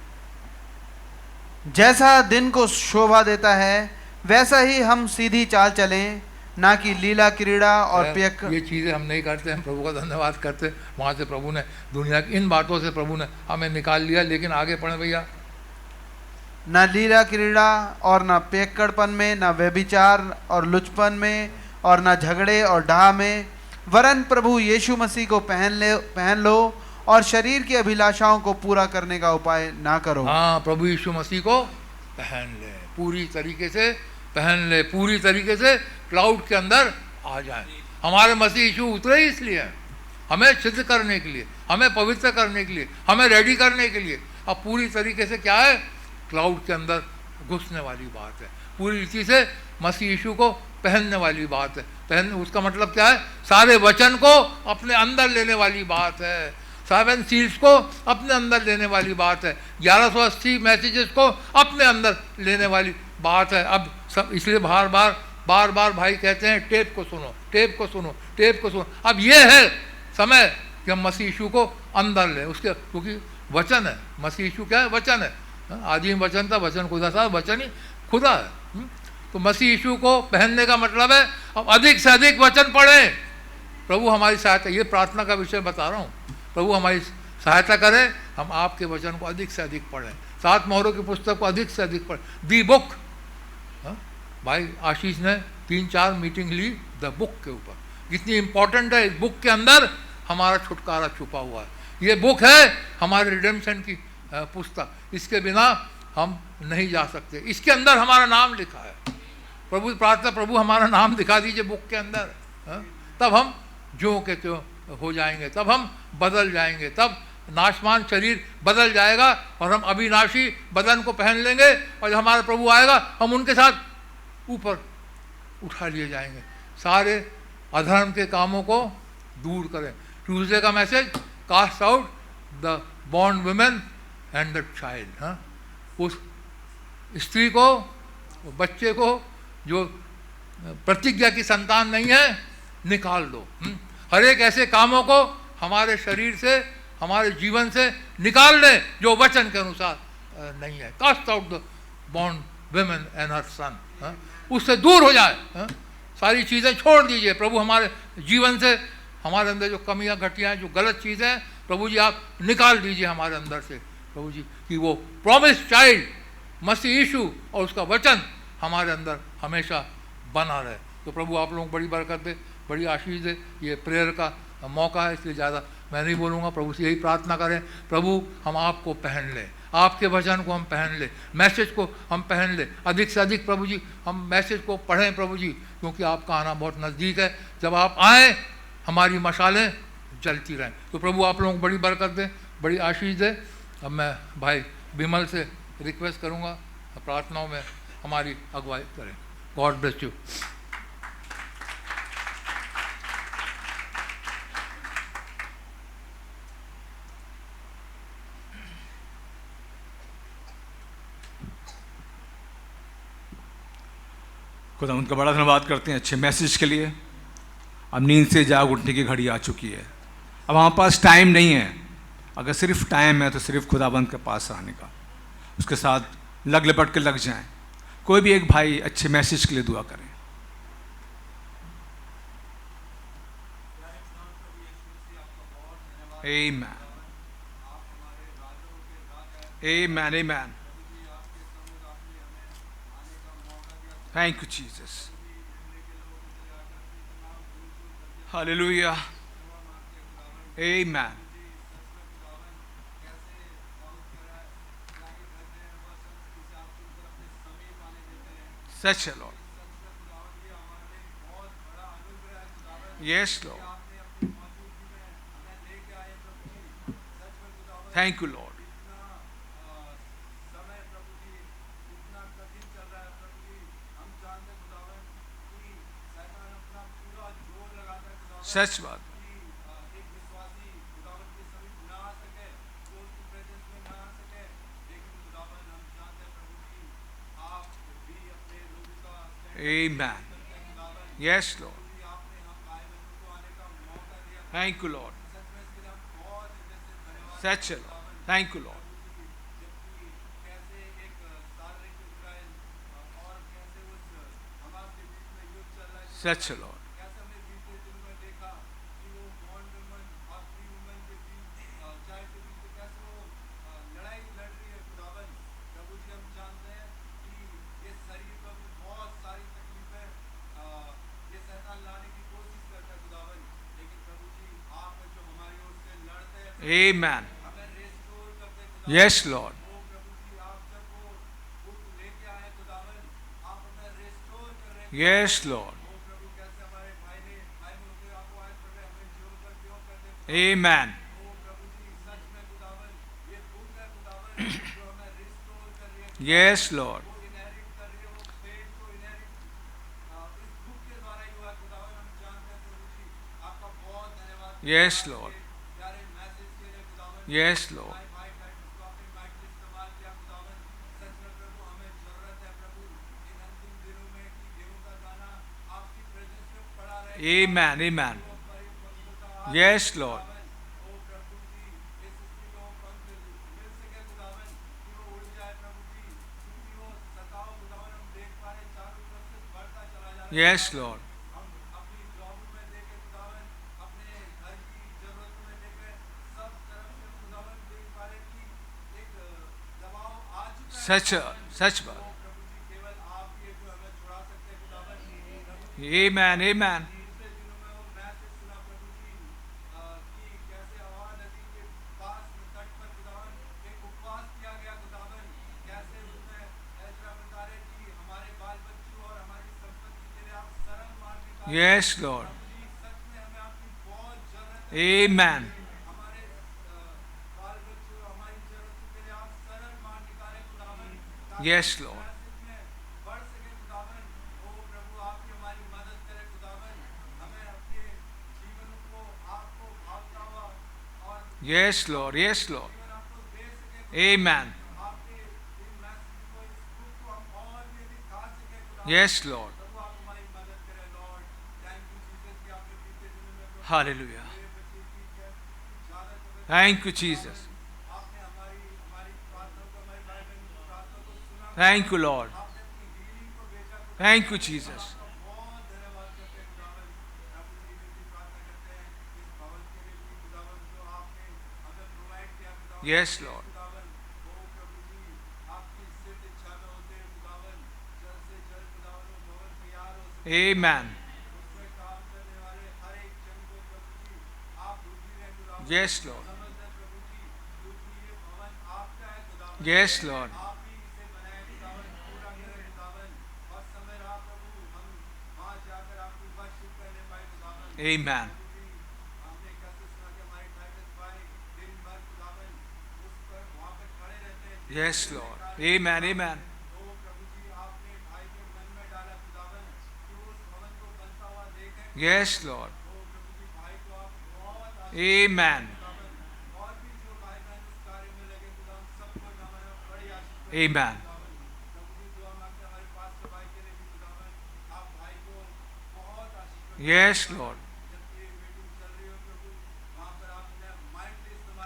जैसा दिन को शोभा देता है वैसा ही हम सीधी चाल चलें, ना कि लीला क्रीड़ा और पियक। ये चीज़ें हम नहीं करते, हम प्रभु का धन्यवाद करते। वहाँ से प्रभु ने, दुनिया की इन बातों से प्रभु ने हमें निकाल लिया। लेकिन आगे पढ़े भैया। ना लीला क्रीड़ा और ना पियक्कड़पन में, ना व्यभिचार और लुचपन में, और ना झगड़े और डाह में, वरन प्रभु यीशु मसीह को पहन लो और शरीर की अभिलाषाओं को पूरा करने का उपाय ना करो। हाँ, प्रभु यीशु मसीह को पहन ले, पूरी तरीके से पहन ले, पूरी तरीके से क्लाउड के अंदर आ जाए। हमारे मसीह यीशु उतरे ही इसलिए हैं, हमें सिद्ध करने के लिए, हमें पवित्र करने के लिए, हमें रेडी करने के लिए। अब पूरी तरीके से क्या है, क्लाउड के अंदर घुसने वाली बात है, पूरी रीति से मसीह यीशु को पहनने वाली बात है। पहन उसका मतलब क्या है, सारे वचन को अपने अंदर लेने वाली बात है, 7 सील्स को अपने अंदर लेने वाली बात है, 1180 मैसेजेस को अपने अंदर लेने वाली बात है। अब सब इसलिए बार बार भाई कहते हैं टेप को सुनो, टेप को सुनो, टेप को सुनो। अब ये है समय कि हम मसीह यीशु को अंदर लें उसके, क्योंकि वचन है। मसीह यीशु क्या है, वचन है। आदिम वचन था, वचन खुदा था, वचन ही खुदा है। तो मसीह यीशु को पहनने का मतलब है अब अधिक से अधिक वचन पढ़ें। प्रभु हमारी सहायता, ये प्रार्थना का विषय बता रहा हूँ, प्रभु हमारी सहायता करें, हम आपके वचन को अधिक से अधिक पढ़ें। 7 मोहरों की पुस्तक को अधिक से अधिक पढ़ें। दी बुक, भाई आशीष ने 3-4 मीटिंग ली द बुक के ऊपर। कितनी इंपॉर्टेंट है, इस बुक के अंदर हमारा छुटकारा छुपा हुआ है। ये बुक है हमारे रिडेम्पशन की पुस्तक, इसके बिना हम नहीं जा सकते। इसके अंदर हमारा नाम लिखा है। प्रभु प्रार्थना, प्रभु हमारा नाम दिखा दीजिए बुक के अंदर, तब हम ज्यों के त्यों हो जाएंगे, तब हम बदल जाएंगे, तब नाशवान शरीर बदल जाएगा और हम अविनाशी बदन को पहन लेंगे। और जब हमारा प्रभु आएगा हम उनके साथ ऊपर उठा लिए जाएंगे। सारे अधर्म के कामों को दूर करें। ट्यूसडे का message, cast out the born women and the child. उस स्त्री को, बच्चे को जो प्रतिज्ञा की संतान नहीं है, निकाल दो। हर एक ऐसे कामों को हमारे शरीर से, हमारे जीवन से निकाल दें जो वचन के अनुसार नहीं है। Cast out the born women and her son, उससे दूर हो जाए। सारी चीज़ें छोड़ दीजिए। प्रभु हमारे जीवन से, हमारे अंदर जो कमियां घटियां हैं, जो गलत चीज़ें हैं, प्रभु जी आप निकाल दीजिए हमारे अंदर से। प्रभु जी कि वो प्रॉमिस चाइल्ड मसीह यीशु और उसका वचन हमारे अंदर हमेशा बना रहे। तो प्रभु आप लोगों को बड़ी बरकत दे, बड़ी आशीष दे। ये प्रेयर का मौका है, इसलिए ज़्यादा मैं नहीं बोलूँगा। प्रभु से यही प्रार्थना करें, प्रभु हम आपको पहन लें, आपके वचन को हम पहन लें, मैसेज को हम पहन लें। अधिक से अधिक प्रभु जी हम मैसेज को पढ़ें प्रभु जी, क्योंकि आपका आना बहुत नज़दीक है। जब आप आएँ हमारी मशालें जलती रहें। तो प्रभु आप लोगों को बड़ी बरकत दे, बड़ी आशीष दे। अब मैं भाई विमल से रिक्वेस्ट करूँगा प्रार्थनाओं में हमारी अगुवाई करें। God bless you. खुदा उनका बड़ा धन्यवाद करते हैं अच्छे मैसेज के लिए। अब नींद से जाग उठने की घड़ी आ चुकी है। अब हमारे पास टाइम नहीं है। अगर सिर्फ टाइम है तो सिर्फ खुदाबंद के पास आने का, उसके साथ लग लिपट के लग जाएं। कोई भी एक भाई अच्छे मैसेज के लिए दुआ करें। Amen. Amen. Amen. Thank you, Jesus. Hallelujah. Amen. Such a Lord. Yes, Lord. Thank you, Lord. सच बात। Amen. Yes, Lord. Thank you, Lord. Such a Lord. Thank you, Lord. Such a Lord. Amen. Yes, Lord. Yes, Lord. Amen. Yes, Lord. Yes, Lord. Yes, Lord. Amen. Amen. Yes, Lord. Yes, Lord. Such बात। Amen. Amen. Yes, Lord. Amen. Yes, Lord. Yes, Lord. Yes, Lord. Amen. Yes, Lord. Hallelujah. Thank you, Jesus. Thank you, Lord. Thank you, Jesus. Yes, Lord. Amen. Yes, Lord. Yes, Lord. Amen. Yes, Lord. Amen. Amen. Yes, Lord. Amen. Amen. Yes Lord,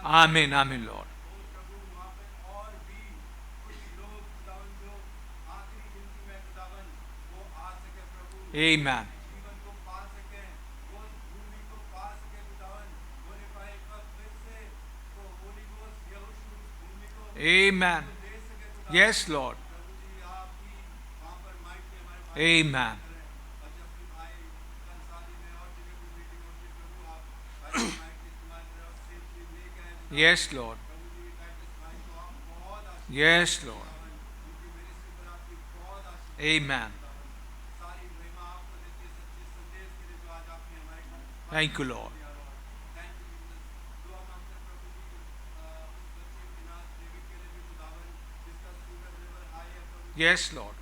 आमीन आमीन लॉर्ड, आमीन आमीन, यस लॉर्ड, आमीन, यस लॉर्ड, यस लॉर्ड, आमीन, thank you Lord, yes Lord,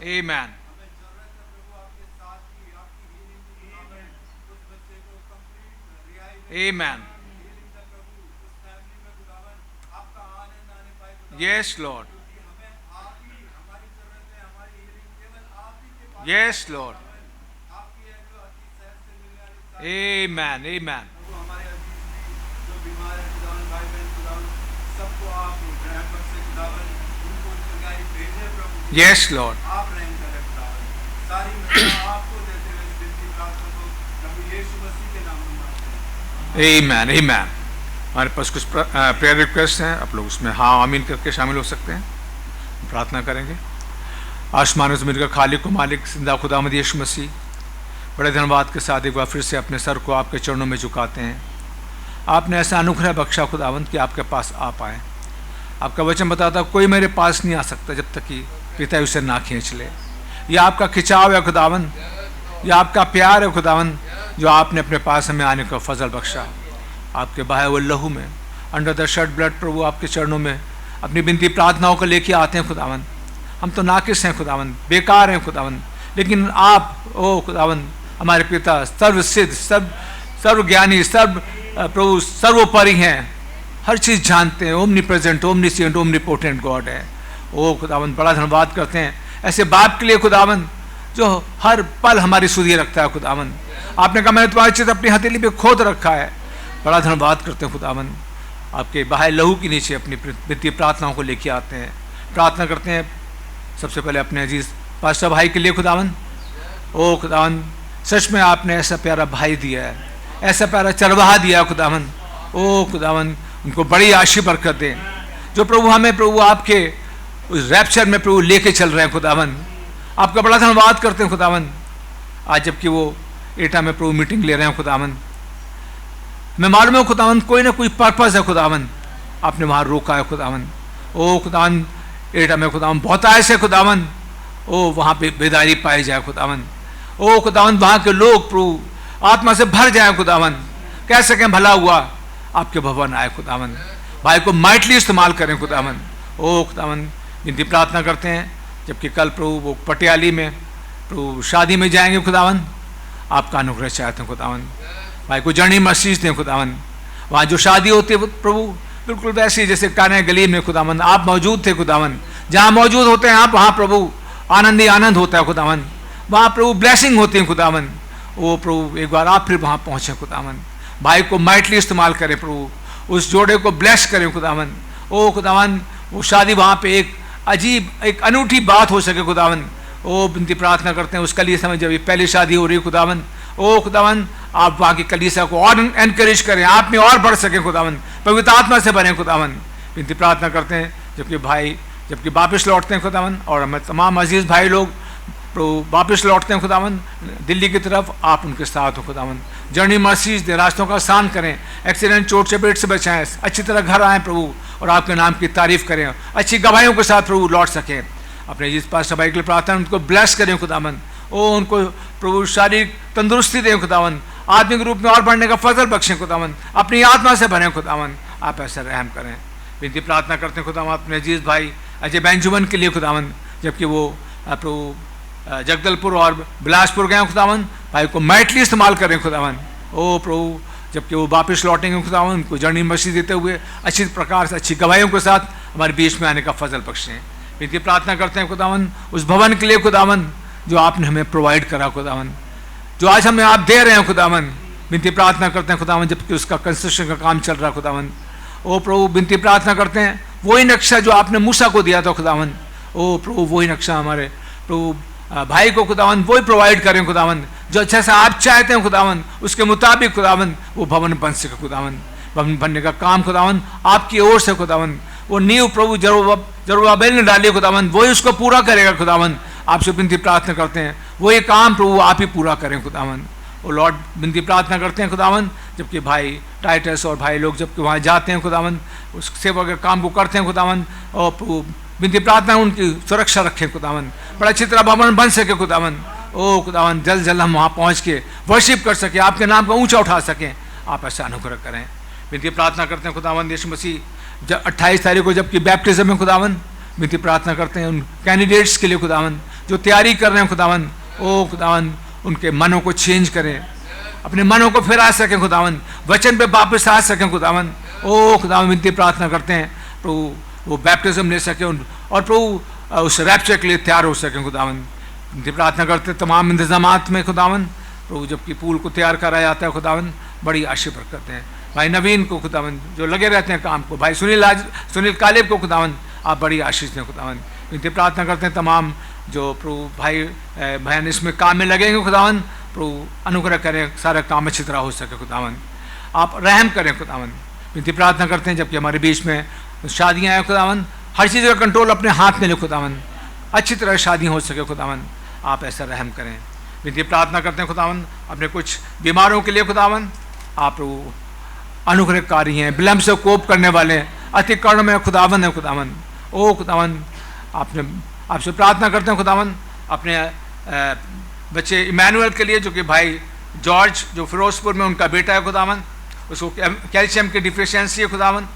आमीन, आमीन, यस लॉर्ड, यस लॉर्ड, आमीन आमीन, यस लॉर्ड, आमीन आमीन। हमारे पास कुछ प्रेयर रिक्वेस्ट हैं, आप लोग उसमें हाँ आमीन करके शामिल हो सकते हैं। प्रार्थना करेंगे। आसमान ज़मीन का खालिक को मालिक जिंदा खुदावंद यीशु मसीह, बड़े धन्यवाद के साथ एक बार फिर से अपने सर को आपके चरणों में झुकाते हैं। आपने ऐसा अनुग्रह बख्शा खुदावंद कि आपके पास आ पाए। आपका वचन बताता कोई मेरे पास नहीं आ सकता जब तक कि पिता उसे ना खींच ले। यह आपका खिंचाव है खुदावंद, यह आपका प्यार है खुदावंद, जो आपने अपने पास हमें आने का फजल बख्शा। आपके बहाए हुए लहू में, अंडर द शेड ब्लड प्रभु आपके चरणों में अपनी विनती प्रार्थनाओं को लेके आते हैं खुदावंद। हम तो नाकिस हैं खुदावंद, बेकार हैं खुदावंद, लेकिन आप ओ खुदावंद हमारे पिता सर्वसिद्ध, सर्वज्ञानी, प्रभु सर्वोपरि हैं, हर चीज़ जानते हैं, omni present, omniscient, omnipotent God है। ओ खुदावंद बड़ा धन्यवाद करते हैं ऐसे बाप के लिए खुदावंद जो हर पल हमारी सुधि रखता है खुदावंद। आपने कहा मैंने तुम्हारी चित अपनी हथेली पे खोद रखा है। बड़ा धन्यवाद करते हैं खुदावंद, आपके बहाए लहू के नीचे अपनी वित्तीय प्रार्थनाओं को लेके आते हैं। प्रार्थना करते हैं सबसे पहले अपने अजीज पास्टर भाई के लिए खुदावंद। ओ खुदावंद सच में आपने ऐसा प्यारा भाई दिया है, ऐसा प्यारा चरवाहा दिया है खुदावंद। ओ खुदावंद उनको बड़ी आशीष बरकत दें, जो प्रभु हमें प्रभु आपके उस रैप्चर में प्रभु लेके चल रहे हैं खुदावंद। आपका बड़ा धन्यवाद करते हैं खुदावंद। आज जबकि वो एटा में प्रभु मीटिंग ले रहे हैं खुदावंद, मैं मालूम है खुदावंद कोई ना कोई पर्पस है खुदावंद, आपने वहाँ रोका है खुदावंद। ओ खुदावंद एटा में खुदावंद बहुत आयस है खुदावंद, ओ वहाँ पे बेदारी पाई जाए खुदावंद। ओ खुदावंद वहाँ के लोग प्रभु आत्मा से भर जाए खुदावंद, कह सकें भला हुआ आपके भवन आए खुदावंद। भाई को माइटली इस्तेमाल करें खुदावंद। ओ खुदावंद विनती प्रार्थना करते हैं जबकि कल प्रभु वो पटियाली में प्रभु शादी में जाएंगे खुदावंद, आपका अनुग्रह चाहते हैं खुदावंद। भाई को जर्नी मसीज दें खुदावंद। वहाँ जो शादी होती है प्रभु बिल्कुल वैसी जैसे काने गली में खुदावंद आप मौजूद थे खुदावंद। जहाँ मौजूद होते हैं आप वहाँ प्रभु आनंद ही आनंद होता है खुदावंद। वहाँ प्रभु ब्लेसिंग होती है खुदावंद। वो प्रभु एक बार आप फिर वहाँ पहुँचे खुदावंद। भाई को माइटली इस्तेमाल करें प्रभु, उस जोड़े को ब्लेस करें खुदावंद। ओ खुदावंद वो शादी वहाँ पे एक अजीब एक अनूठी बात हो सके खुदावंद। ओ विनती प्रार्थना करते हैं उस कलीसिया में जब ये पहली शादी हो रही है खुदावंद। ओ खुदावंद आप वहाँ की कलीसिया को और एनकरेज करें, आप में और बढ़ सके खुदावंद, पवित्र आत्मा से भरें खुदावंद। विनती प्रार्थना करते हैं जबकि वापस लौटते हैं खुदावंद, और हमें तमाम अजीज़ भाई लोग प्रभु वापस लौटते हैं खुदावंद दिल्ली की तरफ, आप उनके साथ हो खुदावंद। जर्नी मर्सीज दें, रास्तों का आसान करें, एक्सीडेंट चोट चपेट से बचाएं, अच्छी तरह घर आएँ प्रभु और आपके नाम की तारीफ करें, अच्छी गवाहियों के साथ प्रभु लौट सकें। अपने जिस पास सभाई के लिए प्रार्थना उनको ब्लेस करें खुदावंद। ओ उनको प्रभु शारीरिक तंदुरुस्ती दें खुदावंद, आत्मिक रूप में और बढ़ने का फजल बख्शें खुदावंद, अपनी आत्मा से भरें खुदावंद, आप ऐसा रहम करें। विनती प्रार्थना करते हैं खुदावंद अपने अजीज भाई अजय बेंजुमन के लिए खुदावंद, जबकि वो प्रभु जगदलपुर और बिलासपुर गए खुदावंद, भाई को माइटली इस्तेमाल करें खुदावंद। ओ प्रभु जबकि वो वापस लौटेंगे खुदावंद उनको जर्नी मसीह देते हुए अच्छी प्रकार से अच्छी गवाहियों के साथ हमारे बीच में आने का फजल बख्शें। विनती प्रार्थना करते हैं खुदावंद उस भवन के लिए खुदावंद जो आपने हमें प्रोवाइड करा खुदावन, जो आज हमें आप दे रहे हैं खुदावन। विनती प्रार्थना करते हैं खुदावन, जबकि उसका कंस्ट्रक्शन का काम चल रहा खुदावन। ओ प्रभु विनती प्रार्थना करते हैं, वही नक्शा जो आपने मूसा को दिया था खुदावन, ओ प्रभु वही नक्शा हमारे प्रभु भाई को खुदावन वही प्रोवाइड करें खुदावन, जो अच्छा सा आप चाहते हैं खुदावन, उसके मुताबिक खुदावन वो भवन बन सके खुदावन। भवन बनने का काम खुदावन आपकी ओर से खुदावन, वो नींव प्रभु जरुब्बाबेल ने डाली खुदावन, वही उसको पूरा करेगा खुदावन। आपसे विनती प्रार्थना करते हैं, वो ये काम प्रभु आप ही पूरा करें खुदावन। ओ लॉर्ड विनती प्रार्थना करते हैं खुदावन, जबकि भाई टाइटस और भाई लोग जबकि वहाँ जाते हैं खुदावन, उस सेवा के काम को करते हैं खुदावन, और प्रभु विनती प्रार्थना उनकी सुरक्षा रखें खुदावन, बड़ा अच्छी तरह भवन बन सके खुदावन। ओ खुदावन जल्द जल्द हम वहाँ पहुँच के वर्शिप कर सके, आपके नाम को ऊंचा उठा सकें, आप ऐसा अनुग्रह करें। विनती प्रार्थना करते हैं खुदावन, यीशु मसीह 28 तारीख को जबकि बैप्टिज्म है खुदावन, विनती प्रार्थना करते हैं उन कैंडिडेट्स के लिए खुदावन जो तैयारी कर रहे हैं खुदावन। ओ खुदावन उनके मनों को चेंज करें, अपने मनों को फिरा सकें खुदावन, वचन पे वापस आ सकें खुदावन। ओ खुदावन विनती प्रार्थना करते हैं प्रभु वो बैप्टिज्म ले सके और प्रभु उस रैप्चर के लिए तैयार हो सकें खुदावन। विनती प्रार्थना करते हैं तमाम इंतजामात में खुदावन, प्रभु जबकि पूल को तैयार करा जाता है खुदावन, बड़ी आशीष करते हैं भाई नवीन को खुदावन जो लगे रहते हैं काम को, भाई सुनील कालेब को खुदावन आप बड़ी आशीष दें खुदावन। विनती प्रार्थना करते हैं तमाम जो प्रभु भाई बहन इसमें काम में लगेंगे खुदावन, प्रभु अनुग्रह करें, सारा काम अच्छी तरह हो सके खुदावन, आप रहम करें खुदावन। विनती प्रार्थना करते हैं जबकि हमारे बीच में शादियाँ हैं खुदावन, हर चीज़ का कंट्रोल अपने हाथ में ले खुदावन, अच्छी तरह शादी हो सके खुदावन, आप ऐसा रहम करें। विनती प्रार्थना करते हैं खुदावन अपने कुछ बीमारों के लिए खुदावन, आप प्रभु अनुग्रहकारी हैं, विलम्ब से कोप करने वाले, अतिकर्ण में खुदावन है खुदावन। ओ खुदावन आपसे प्रार्थना करते हैं खुदावन अपने बच्चे इमैनुअल के लिए, जो कि भाई जॉर्ज जो फिरोजपुर में उनका बेटा है खुदावन, उसको कैल्शियम की डिफिशियंसी है खुदावन,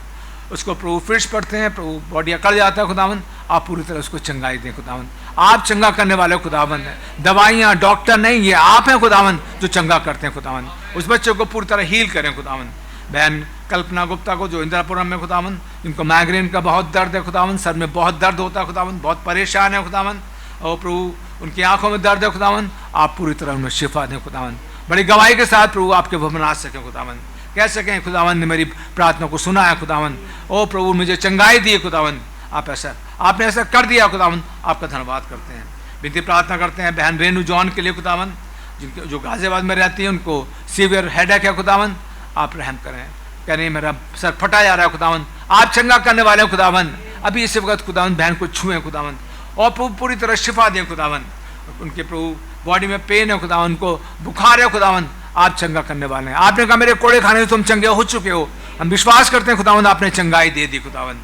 उसको प्रभु फिट्स पड़ते हैं, प्रभु बॉडी अकड़ जाता है खुदावन, आप पूरी तरह उसको चंगाई दें खुदावन। आप चंगा करने वाले खुदावन है, दवाइयाँ डॉक्टर नहीं, ये आप हैं खुदावन जो चंगा करते हैं खुदावन। उस बच्चे को पूरी तरह हील करें खुदावन। बहन कल्पना गुप्ता को जो इंदिरापुरम में खुदावन, जिनको माइग्रेन का बहुत दर्द है खुदावन, सर में बहुत दर्द होता है खुदावन, बहुत परेशान है खुदावन, और प्रभु उनकी आंखों में दर्द है खुदावन, आप पूरी तरह उन्हें शिफा दें खुदावन। बड़ी गवाही के साथ प्रभु आपके भवन आ सकें खुदावन, कह सकें खुदावन ने मेरी प्रार्थना को सुना है खुदावन, ओ प्रभु मुझे चंगाई दी खुदावन, आपने ऐसा कर दिया खुदावन, आपका धन्यवाद करते हैं। विनती प्रार्थना करते हैं बहन रेनू जॉन के लिए खुदावन, जिनके जो गाजियाबाद में रहती है, उनको सीवियर हेडेक है खुदावन, आप रहम करें। कह रही मेरा सर फटा जा रहा है खुदावन, आप चंगा करने वाले हैं खुदावन, अभी इस वक्त खुदावन बहन को छुएं खुदावन, और प्रभु पूरी तरह शिफा दें खुदावन। उनके प्रभु बॉडी में पेन है खुदावन, उनको बुखार है खुदावन, आप चंगा करने वाले हैं। आपने कहा मेरे कोड़े खाने से तुम चंगे हो चुके हो, हम विश्वास करते हैं खुदावन आपने चंगाई दे दी खुदावन।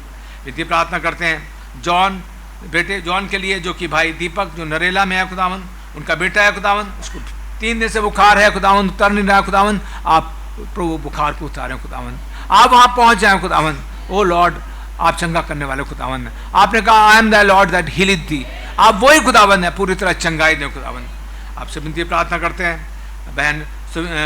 विनती प्रार्थना करते हैं जॉन बेटे जॉन के लिए, जो कि भाई दीपक जो नरेला में है खुदावन, उनका बेटा है खुदावन, उसको 3 दिन से बुखार है खुदावन, उतर नहीं रहा खुदावन, आप प्रभु बुखार को उतारें खुदावन, आप वहाँ पहुँच जाएं खुदावन। ओ लॉर्ड आप चंगा करने वाले खुदावन, आपने कहा I am the lord that healeth thee, आप वही खुदावन है, पूरी तरह चंगाई दें खुदावन। आपसे विनती प्रार्थना करते हैं बहन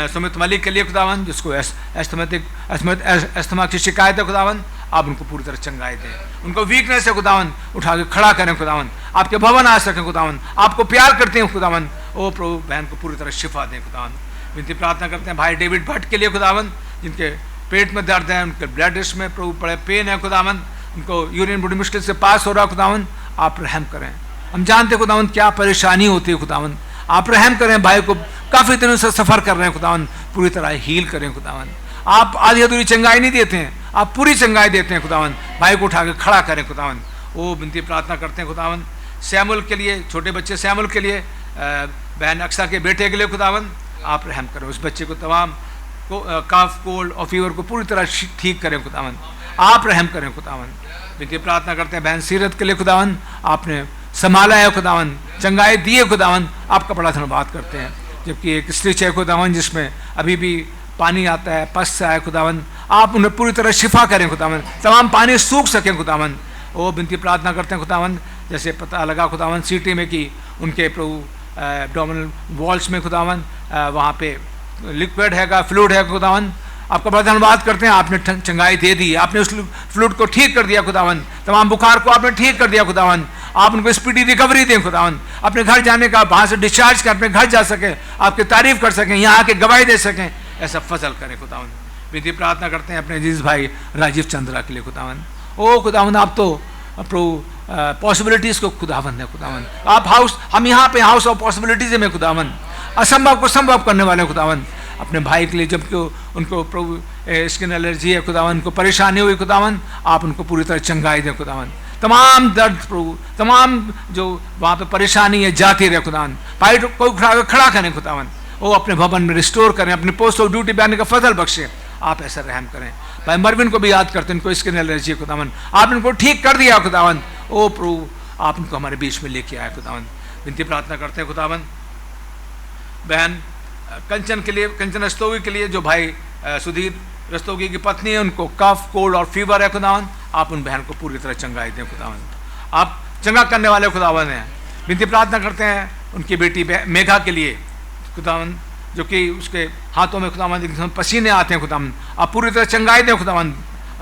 सुमित मलिक के लिए खुदावन, जिसको अस्थमा की शिकायत है खुदावन, आप उनको पूरी तरह चंगाई दें, उनको वीकनेस है खुदावन, उठा के खड़ा करें खुदावन, आपके भवन आ सकें खुदावन, आपको प्यार करते हैं खुदावन। ओ प्रभु बहन को पूरी तरह शिफा दें खुदावन। विनती प्रार्थना करते हैं भाई डेविड भट्ट के लिए खुदावन, जिनके पेट में दर्द है, उनके ब्लड में प्रभु बड़े पेन है खुदावन, उनको यूरिन बड़ी मुश्किल से पास हो रहा खुदावन, आप रहम करें। हम जानते खुदावन क्या परेशानी होती है खुदावन, आप रहम करें, भाई को काफ़ी दिनों से सफ़र कर रहे हैं खुदावन, पूरी तरह हील करें खुदावन। आप आधी अधूरी चंगाई नहीं देते हैं, आप पूरी चंगाई देते हैं खुदावन, भाई को उठा के खड़ा करें खुदावन। वो विनती प्रार्थना करते हैं खुदावन सैमुअल के लिए, छोटे बच्चे सैमुअल के लिए, बहन अक्सा के बेटे के लिए खुदावन, आप रहम करें, उस बच्चे को तमाम काफ कोल्ड और फीवर को पूरी तरह ठीक करें खुदावन, आप रहम करें खुदावन। विनती प्रार्थना करते हैं बहन सीरत के लिए खुदावन, आपने संभाला है खुदावन, चंगाई दिए खुदावन, आपका बड़ा धन्यवाद करते हैं। जबकि एक स्ट्रिच है खुदावन जिसमें अभी भी पानी आता है, पस से है खुदावन, आप उन्हें पूरी तरह शिफा करें खुदावन, तमाम पानी सूख सकें खुदावन। वो विनती प्रार्थना करते हैं खुदावन, जैसे पता लगा खुदावन सीटी में कि उनके प्रभु एब्डोमिनल वॉल्स में खुदावन वहाँ पे लिक्विड हैगा, फ्लूइड है खुदावन, आपका बड़ा धन्यवाद करते हैं, आपने चंगाई दे दी, आपने उस फ्लूइड को ठीक कर दिया खुदावन, तमाम बुखार को आपने ठीक कर दिया खुदावन, आप उनको स्पीडी रिकवरी दें खुदावन, अपने घर जाने का, वहां से डिस्चार्ज कर अपने घर जा सके, आपकी तारीफ कर सकें, यहाँ आके गवाही दे सकें, ऐसा फजल करें खुदावन। विनती प्रार्थना करते हैं अपने अजीज भाई राजीव चंद्रा के लिए खुदावन। ओ खुदावन, आप तो प्रभु पॉसिबिलिटीज को खुदावन है खुदावन, आप हम यहाँ पे हाउस ऑफ पॉसिबिलिटीज में खुदावन, असंभव को संभव करने वाले खुदावन। अपने भाई के लिए जबकि उनको प्रभु स्किन एलर्जी है खुदावन, उनको परेशानी हुई खुदावन, आप उनको पूरी तरह चंगाई दें खुदावन। तमाम दर्द प्रभु, तमाम जो वहाँ पे परेशानी है जाती रहे खुदावन, भाई को खड़ा करें खुदावन, वो अपने भवन में रिस्टोर करें, अपने पोस्ट ऑफ ड्यूटी पे आने का फजल बख्शे, आप ऐसा रहम करें। भाई मरविन को भी याद करते हैं, इनको स्किन एलर्जी है खुदावन, आपने इनको ठीक कर दिया खुदावन। ओ प्रभु, आप उनको हमारे बीच में लेके आए खुदावन। विनती प्रार्थना करते हैं खुदावन बहन कंचन के लिए, कंचन रस्तोगी के लिए, जो भाई सुधीर रस्तोगी की पत्नी है, उनको कफ, कोल्ड और फीवर है खुदावन, आप उन बहन को पूरी तरह चंगाई दें खुदावन, आप चंगा करने वाले खुदावन हैं। विनती प्रार्थना करते हैं उनकी बेटी मेघा के लिए खुदावन, जो कि उसके हाथों में खुदावन पसीने आते हैं खुदावन, आप पूरी तरह चंगाई दें खुदावन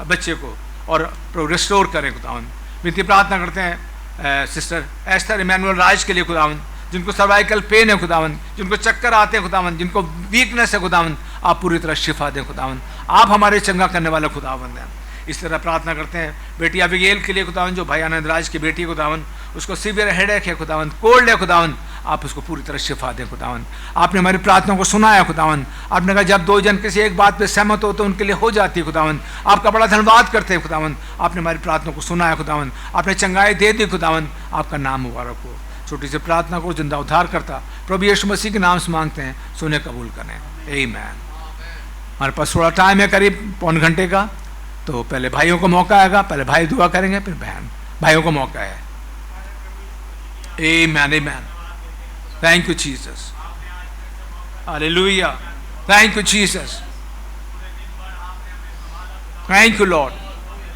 बच्चे को और रिस्टोर करें खुदावन। विनती प्रार्थना करते हैं सिस्टर एस्थर इमैनुअल राज के लिए खुदावन, जिनको सर्वाइकल पेन है खुदावन, जिनको चक्कर आते हैं खुदावन, जिनको वीकनेस है खुदावन, आप पूरी तरह शिफा दें खुदावन, आप हमारे चंगा करने वाले खुदावन हैं। इस तरह प्रार्थना करते हैं बेटी अबिगेल के लिए खुदावन, जो भाई आनंद राज की बेटी खुदावन, उसको सीवियर हेडेक है खुदावन, कोल्ड है खुदावन, आप उसको पूरी तरह शिफा दें खुदावन। आपने हमारी प्रार्थना को सुना है खुदावन, आपने कहा जब दो जन किसी एक बात पे सहमत हो तो उनके लिए हो जाती है खुदावन, आपका बड़ा धन्यवाद करते हैं खुदावन, आपने हमारी प्रार्थना को सुना है खुदावन, आपने चंगाई दे दी खुदावन, आपका नाम मुबारक हो। छोटी सी प्रार्थना को जिंदा उद्धार करता प्रभु यीशु मसीह के नाम से मांगते हैं, सुने कबूल करें, आमीन। हमारे पास थोड़ा टाइम है, करीब पौन घंटे का, तो पहले भाइयों को मौका आएगा, पहले भाई दुआ करेंगे, फिर बहन भाइयों को मौका है। आमीन आमीन। Thank you Jesus, hallelujah, thank you Jesus, thank you lord,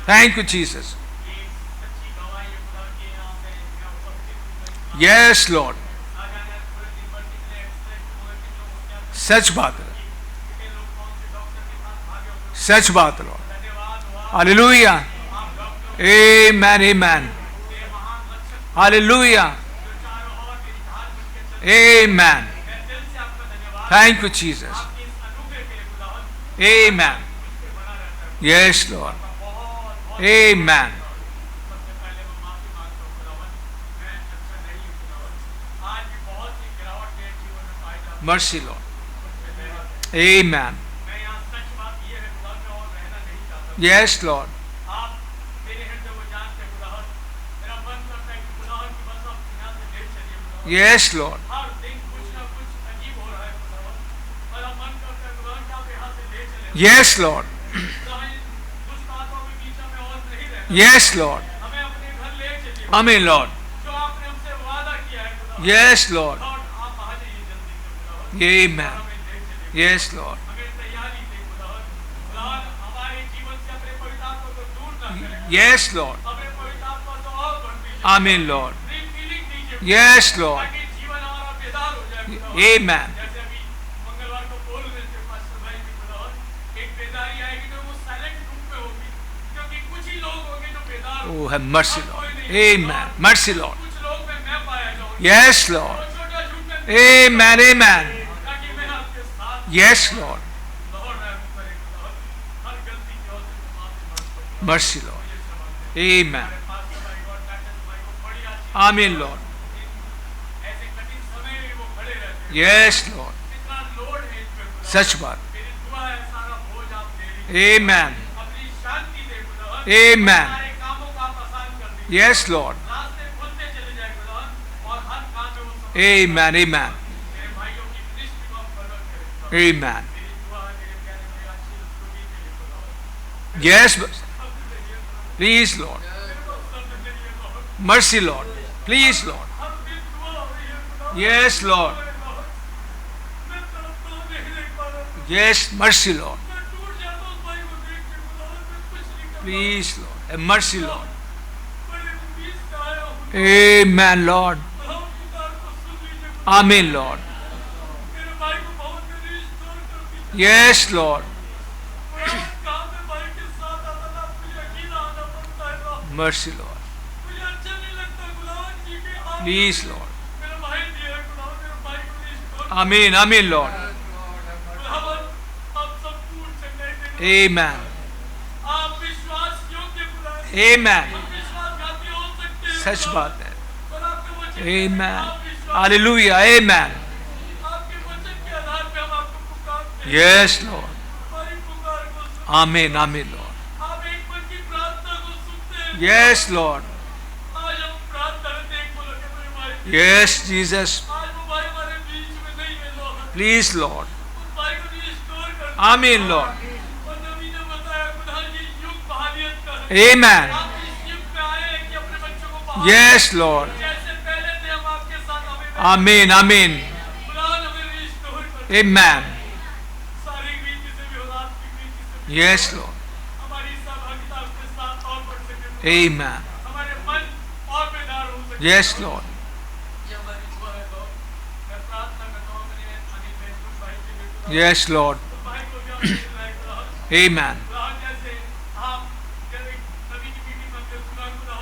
thank you Jesus, yes lord, सच बात है, सच बात है लॉर्ड, हालेलुया, आमीन आमीन, हालेलुया, आमीन, थैंक यू जीसस, आमीन, यस लॉर्ड, आमीन, mercy Lord, amen, yes Lord, yes Lord, yes Lord, yes Lord, amen Lord, yes Lord, amen, yes Lord, yes Lord, amen Lord, yes Lord, amen, oh have mercy Lord, amen, mercy Lord, yes Lord, amen, amen, yes Lord, mercy Lord, amen, amen Lord, yes Lord, सच बात, amen, amen, yes Lord, amen, amen, amen, yes, please Lord, mercy Lord, please Lord, yes Lord, yes, mercy Lord, please Lord, have mercy Lord, amen Lord, amen Lord, yes Lord, mercy Lord, please Lord, मेरा भाई दिया खुदा, मेरे भाई को रिस्टोर। आमीन आमीन लॉर्ड, खुदावन आप सब टूट सकते हैं, आमेन आप विश्वास योग्य खुदा हैं। आमेन, हम विश्वासघाती हो सकते हैं सच खुदा, बात है, पर आपके वचन पे आमेन, आप विश्वास, हालेलुया, आमेन, आपके वचन के आधार पे हम आपको पुकारते हैं। यस लॉर्ड, हमारी पुकार को सुन, आमीन आमीन लॉर्ड, आप एक मन की प्रार्थना को सुनते हैं। यस लॉर्ड, आज हम प्रार्थना करते हैं, बोलोगे मेरे भाई, यस जीसस, आज वो भाई हमारे बीच में नहीं है लॉर्ड, प्लीज लॉर्ड, उस भाई को रिस्टोर कर दो। आमीन लॉर्ड, और नबी ने बताया खुदा ये युग बहालियत का है। आमेन, आप इस युग में आए हैं कि अपने बच्चों को बहाल, यस लॉर्ड, जैसे पहले थे हम आपके साथ, हमें आमीन आमीन, खुदा हमें रिस्टोर कर दो। आमेन, शारीरिक रीति से भी और आत्मिक रीति से भी यस लॉर्ड, हमारी सहभागिता आपके साथ और बढ़ सके, आमेन, हमारे मन और बेदार हो सके। यस लॉर्ड, ये हमारी दुआ है लॉर्ड। मैं प्रार्थना करता हूँ मेरे अनिल भाई के लिए खुदा, यस लॉर्ड, उस भाई को भी आप मिल रहा है खुदा। आमेन, खुदा जैसे आप जब एक नबी की बीवी बनते खुदा, खुदा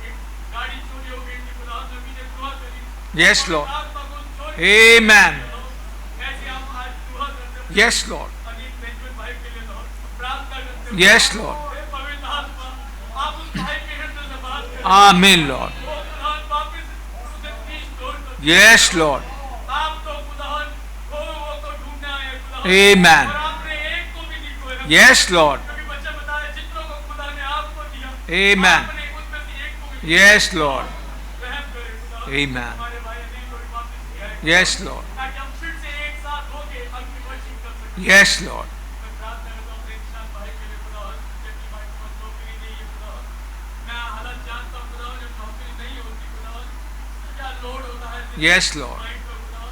एक गाड़ी चोरी हो गई थी खुदा, नबी ने दुआ करी, यस लॉर्ड, आत्मा को चोरी, आमेन, ऐसे हम आज दुआ करते हैं यस लॉर्ड, अनिल बेंजमिन भाई के लिए लॉर्ड, प्रार्थना करते हैं। यस लॉर्ड, हे पवित्र आत्मा, आप उस भाई के हृदय से बात करें। आमीन लॉर्ड, वो खुदा वापस उसे रिस्टोर कर दो। यस लॉर्ड, आप तो खुदावन वो को ढूंढने आए हैं खुदा, Amen. और आपने एक को भी नहीं खोया। यस लॉर्ड, क्योंकि बच्चा बताया जितनों को खुदा ने आपको दिया, Amen. आपने उसमें से एक को भी यस लॉर्ड, रहम करे खुदा। Amen. हमारे भाई अनिल को भी वापस दिया है, यस लॉर्ड, ताकि हम फिर से एक साथ होके अपनी वर्शिप कर सकें। यस लॉर्ड, मैं प्रार्थना करता हूँ अपने इंसान भाई के लिए खुदा, जिनकी भाई को नौकरी नहीं है खुदा, मैं हालत जानता हूँ खुदा, जब नौकरी नहीं होती खुदा, क्या लोड होता है यस लॉर्ड, माइंड पर खुदा,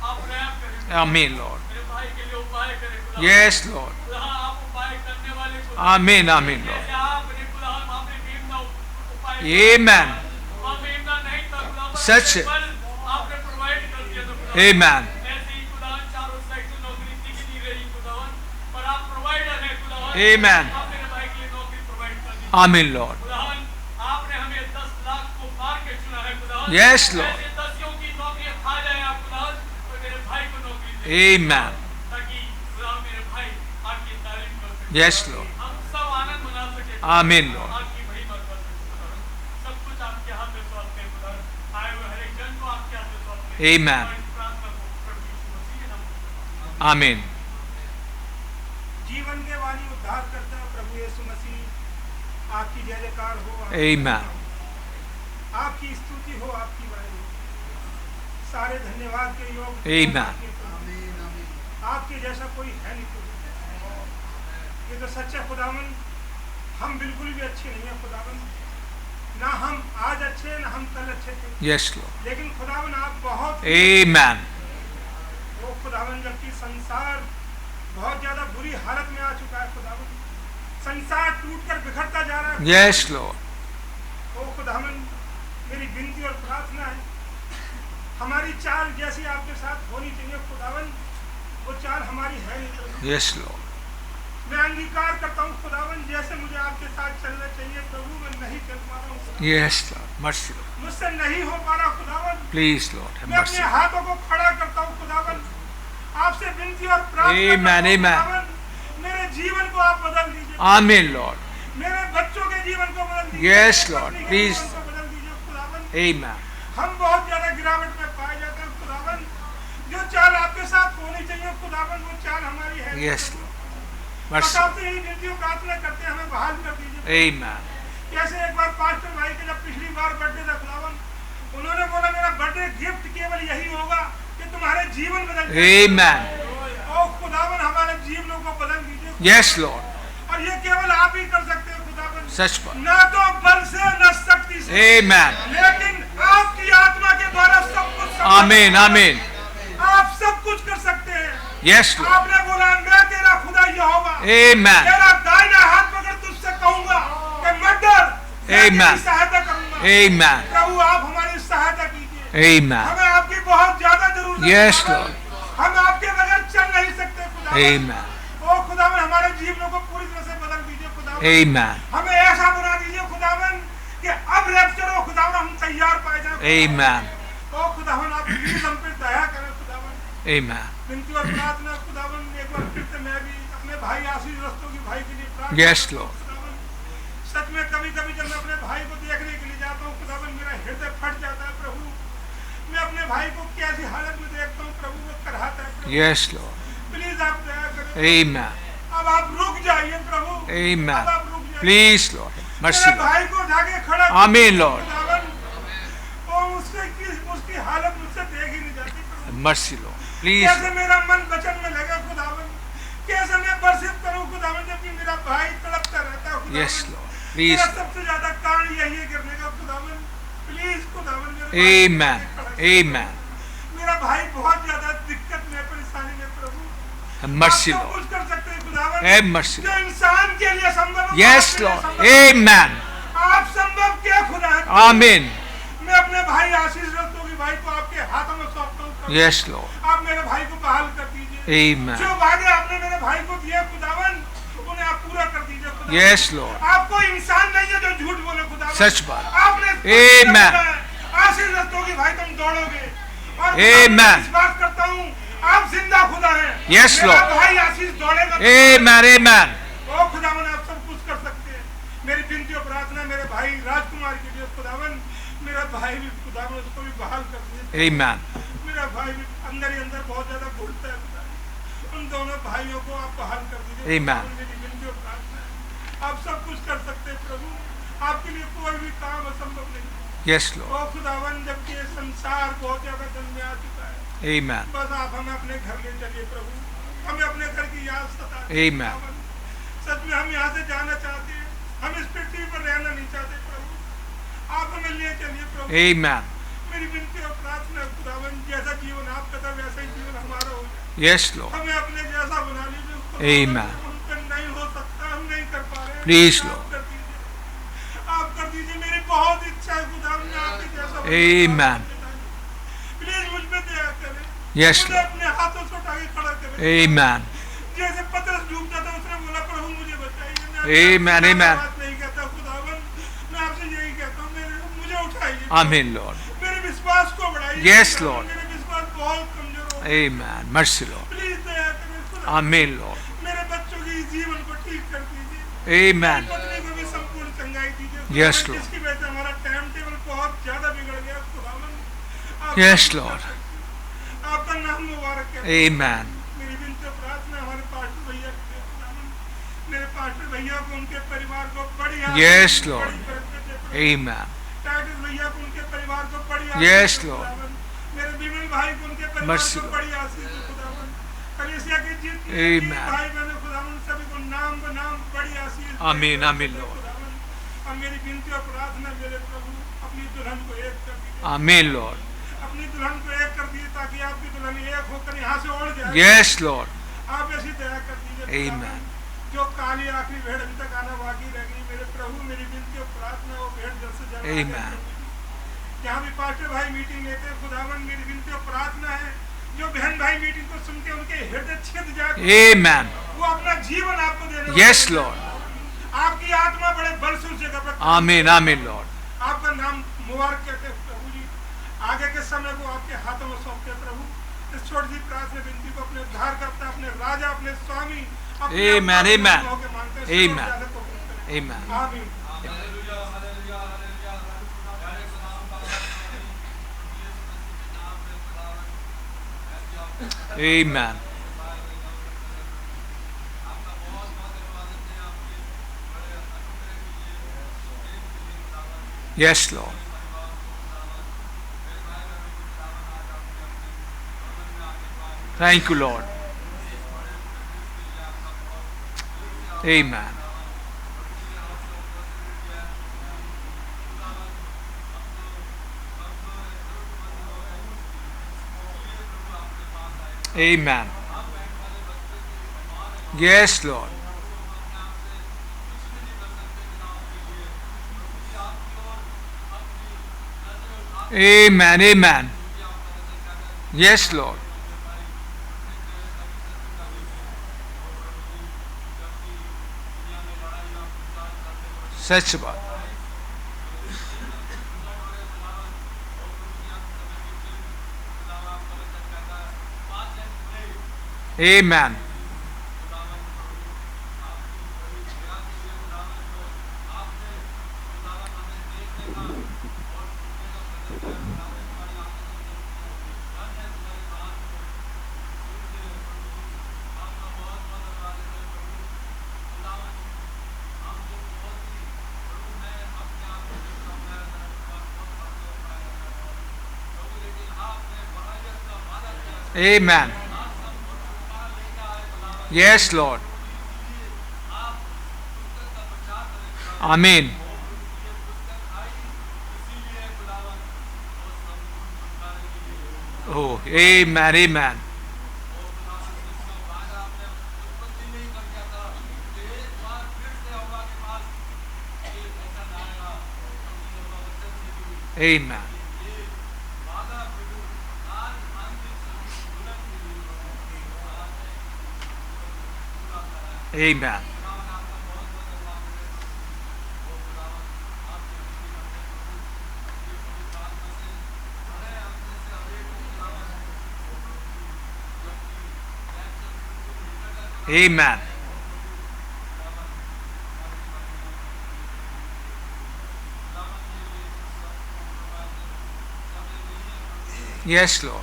आप रहम करें, आमीन लॉर्ड, मेरे भाई के लिए उपाय करें खुदा। यस लॉर्ड, खुदा आप उपाय करने वाले खुदा, आमीन आमीन लॉर्ड, जैसे आपने खुदा वहाँ पे मेमना उपाय किया, आमेन, वहाँ मेमना नहीं था खुदा, पर सच है। फल आपने प्रोवाइड कर दिया था खुदा। आमेन, ऐसे ही खुदा चारों साइड से नौकरी दिख नहीं रही खुदा, पर आप प्रोवाइडर हैं खुदा। Amen. आप मेरे भाई के लिए नौकरी प्रोवाइड कर दी आमीन लॉर्ड, खुदा। आपने हमें 10 लाख को मार के चुना है खुदा। Yes, Lord. ऐसे 10 की नौकरियां खा जाए आप खुदा, और मेरे भाई को नौकरी दे, आमेन, ताकि खुदा मेरे भाई आपकी तारीफ कर सके, यस लॉर्ड, हम सब आनंद मना सके, आमीन लॉर्ड, आपकी महिमा कर सके खुदा। सब कुछ आपके हाथ में सौंपते हैं खुदा, आए हुए हर एक जन को आपके हाथ में सौंपते हैं। Amen. और इस प्रार्थना को प्रभु यीशु मसीह के नाम में आमीन, जीवन के वाणी उद्धार करता है प्रभु यीशु मसीह, आपकी जय जयकार हो, Amen. आपकी स्तुति हो, आपकी वाणी हो, सारे धन्यवाद के योग Amen. आपके जैसा कोई है नहीं प्रभु। ये तो सच्चा खुदावन, हम बिल्कुल भी अच्छे नहीं है खुदावन, ना हम आज अच्छे ना हम कल अच्छे थे, यस लॉर्ड, लेकिन खुदावन आप बहुत आमेन, वो खुदावन, जबकि संसार बहुत ज्यादा बुरी हालत में आ चुका है खुदावन, संसार टूटकर बिखरता जा रहा है यस लॉर्ड, ओ खुदावन, मेरी विनती और प्रार्थना है, हमारी चाल जैसी आपके साथ होनी चाहिए खुदावन, वो चाल हमारी है नहीं प्रभु। यस लॉर्ड, मैं अंगीकार करता हूँ खुदावन, जैसे मुझे आपके साथ चलना चाहिए प्रभु, मैं नहीं चल पा रहा हूँ, यस लॉर्ड, मर्सी लॉर्ड, मुझसे नहीं हो पा रहा खुदावन। प्लीज लॉर्ड, हैव मैं अपने मर्सी, हाथों को खड़ा करता हूँ खुदावन, आपसे विनती और प्रार्थना Amen, करता हूँ amen. खुदावन, मेरे जीवन को आप बदल दीजिए, आमीन लॉर्ड, मेरे बच्चों के जीवन को बदल दीजिए, Yes, मेरे Lord, पत्नी के please. जीवन को बदल दीजिए खुदावन। आमीन, हम बहुत ज्यादा गिरावट में पाए जाते हैं खुदावन, जो चाल आपके साथ होनी चाहिए खुदावन, वो चाल हमारी है। यस लॉर्ड, मर्सी, आपसे ही विनतियों प्रार्थना करते हैं, हमें बहाल कर दीजिए। आमीन, कैसे एक बार पास्टर भाई के जब पिछली बार बर्थडे था खुदावन, उन्होंने बोला मेरा बर्थडे गिफ्ट केवल यही होगा कि तुम्हारे जीवन बदल जाए। आमीन, ओ खुदावन, हमारे जीवनों को बदल दीजिए, यस लॉर्ड, और ये केवल आप ही कर सकते हैं खुदावन, सच बात, ना तो बल से न शक्ति से, आमीन, लेकिन आपकी आत्मा के द्वारा सब कुछ संभव है। आमीन, आमीन, आप सब कुछ कर सकते हैं। यस लॉर्ड, आपने बोला मैं तेरा खुदा यहोवा, आमीन, तेरा दाहिना हाथ पकड़ तुझसे कहूंगा कि मत डर, मैं Amen. तेरी सहायता करूंगा। आमीन, प्रभु आप हमारी सहायता कीजिए, आमीन, हमें आपकी बहुत ज्यादा जरूरत है Yes, खुदावन। Lord. हम आपके बगैर चल नहीं सकते खुदावन। आमीन, ओ खुदावन, हमारे जीवनों को पूरी तरह से बदल दीजिए खुदावन, आमीन, हमें ऐसा बना दीजिए खुदावन कि अब रैप्चर हो खुदावन, हम तैयार पाए जाए Amen. ओ खुदावन आप प्लीज हम पे दया करें खुदावन। Amen. विनती और प्रार्थना खुदावन एक बार फिर से मैं भी अपने भाई आशीष रस्तोगी भाई के लिए प्रार्थना Yes, करता हूं Lord. खुदावन। सच में कभी कभी जब मैं अपने भाई को देखने के लिए जाता हूँ खुदावन मेरा हृदय फट जाता है प्रभु। मैं अपने भाई को कैसी हालत में देखता हूँ प्रभु, वो कराहता है प्रभु। Yes, Lord. प्लीज आप दया करें। Amen. अब आप रुक जाइए प्रभु। Amen. अब आप रुक जाइए। Please, Lord. Mercy, मेरे Lord. भाई को जाके खड़ा Amen, Lord. खुदावन, और उसकी हालत मुझसे देख ही नहीं जाती प्रभु। Mercy, Lord. Please. कैसे मेरा मन वचन में लगा खुदावन, कैसे मैं वर्शिप करूं खुदावन जबकि मेरा भाई तड़पता रहता है खुदावन। Yes, Lord. Please. मेरा सबसे ज्यादा कारण यही है करने का खुदावन। प्लीज खुदावन मेरे भाई Amen. को खड़ा करो। Amen. मेरा भाई बहुत ज्यादा दिक्कत में परेशानी में प्रभु। Mercy, आप सब Lord. कुछ कर सकते हैं खुदावन। Have mercy, जो Lord. इंसान के लिए संभव है, Yes, आपके लिए Lord. संभव है। Amen. आप संभव क्या खुदा है। Amen. मैं अपने भाई आशीष रस्तोगी भाई को आपके हाथों में सौंपता हूँ प्रभु। Yes, Lord. आप मेरे भाई को बहाल कर दीजिए। Amen. जो वादे आपने मेरे भाई को दिया खुदावन उन्हें आप पूरा कर दीजिए खुदावन। Yes, Lord. आप कोई इंसान नहीं है जो झूठ बोले खुदावन। सच बात। आपने Amen. आशीष रस्तोगी भाई तुम दौड़ोगे और Amen. मैं विश्वास करता हूँ आप जिंदा खुदा हैं। Yes, मेरा Lord. भाई आशीष दौड़ेगा। Amen. Amen. ओ खुदावन आप सब कुछ कर सकते हैं। मेरी विनती और प्रार्थना मेरे भाई राजकुमार के लिए खुदावन, मेरा भाई भी खुदावन उसको भी बहाल कर दीजिए। Amen. मेरा भाई भी अंदर ही अंदर बहुत ज्यादा घुटता है खुदा। उन दोनों भाइयों को आप बहाल कर दीजिए। Amen. मेरी विनती और प्रार्थना है। आप सब कुछ कर सकते हैं प्रभु, आपके लिए कोई भी काम असंभव नहीं। Yes, Lord. ओ खुदावन जबकि ये संसार बहुत ज्यादा गंद में आ चुका है, Amen. बस आप हमें अपने घर ले चलिए प्रभु। हमें अपने घर की याद सता। Amen. सच में हम यहाँ से जाना चाहते हैं, हम इस पृथ्वी पर रहना नहीं चाहते प्रभु। आप हमें ले चलिए प्रभु। Amen. मेरी विनती और प्रार्थना है खुदावन, जैसा जीवन आपका था वैसा ही जीवन हमारा हो जाए। Yes, Lord. हमें अपने जैसा बना लीजिए खुदावन। Amen. हम पे नहीं हो सकता, हम नहीं कर पा रहे हैं। Please, आप Lord. कर दीजिए, आप कर दीजिए। मेरी बहुत इच्छा है खुदावन मैं आपके जैसा बनूं। Amen. प्लीज मुझ पे दया करें। Yes, मुझे Lord. अपने हाथों से उठा के खड़ा करें। Amen. जैसे पतरस डूबता था उसने बोला प्रभु मुझे बचाइए। मैं Amen, आपसे amen. बात नहीं कहता खुदावन, मैं आपसे यही कहता हूँ मुझे उठाइए। Amen, Lord. मेरे विश्वास को बढ़ाइए। Yes, खुदावन, Lord. मेरे विश्वास बहुत कमजोर हो गए। Amen. Mercy, Lord. प्लीज दया करें खुदा। Amen, Lord. मेरे बच्चों के जीवन को ठीक कर दीजिए। Amen. पत्नी को भी संपूर्ण चंगाई दीजिए खुदावन, Yes, Lord. जिसकी वजह से हमारा टाइम टेबल बहुत ज्यादा बिगड़ गया खुदावन। आप Yes, सब कुछ Lord. कर सकते हैं। आपका नाम मुबारक है। Amen. मेरी विनती और प्रार्थना हमारे पास्टर भैया के लिए खुदावन, मेरे पास्टर भैया को उनके परिवार को बड़ी Yes, आशीष, Lord. बड़ी बरकत दे प्रभु। Amen. टाइटस भैया को उनके परिवार को बड़ी Yes, आशीष दे Lord. खुदावन। मेरे विमल भाई को उनके परिवार Mercy, को Lord. बड़ी आशीष दे खुदावन। कलीसिया के जितने Amen. भाई बहन खुदावन सभी को नाम बनाम बड़ी आशीष दे Amen, खुदावन। amen, Lord. अब मेरी विनती और प्रार्थना मेरे प्रभु अपनी दुल्हन को एक कर दीजिए। Amen, Lord. अपनी दुल्हन को एक कर दीजिए ताकि आपकी दुल्हन एक होकर यहाँ से उड़ जाए। Yes, Lord. आप ऐसी दया कर दीजिए Amen. खुदावन। जो काली आखिरी भेड़ अभी तक आना बाकी रह गई मेरे प्रभु, मेरी विनती और प्रार्थना वो भेड़ जल्द से जल्द आ जाए Amen. प्रभु। जहाँ भी पास्टर भाई मीटिंग लेते हैं खुदावन, मेरी विनती और प्रार्थना है जो बहन भाई मीटिंग को सुनते हैं उनके हृदय छिद जाए। Amen. वो अपना जीवन आपको देने वाले Yes, हैं। Lord. आपकी आत्मा बड़े बल से उस जगह पर Amen. Amen, Lord. आपका नाम मुबारक कहते हैं प्रभु जी। आगे के समय को आपके हाथों में सौंपते हैं प्रभु। इस छोटी सी प्रार्थना विनती को अपने उद्धार करता, अपने राजा, अपने स्वामी, अपने Amen, अपने amen. होके मांगते हैं। Amen. सुनो प्याले को करें। Amen. आमीन। Amen. Yes, Lord. Thank you, Lord. Amen. Amen. Yes, Lord. Amen. Amen. Yes, Lord. सच बात। Amen. Amen. Yes, Lord. Amen. Oh, amen, amen. Amen. Amen. Amen. Yes, Lord.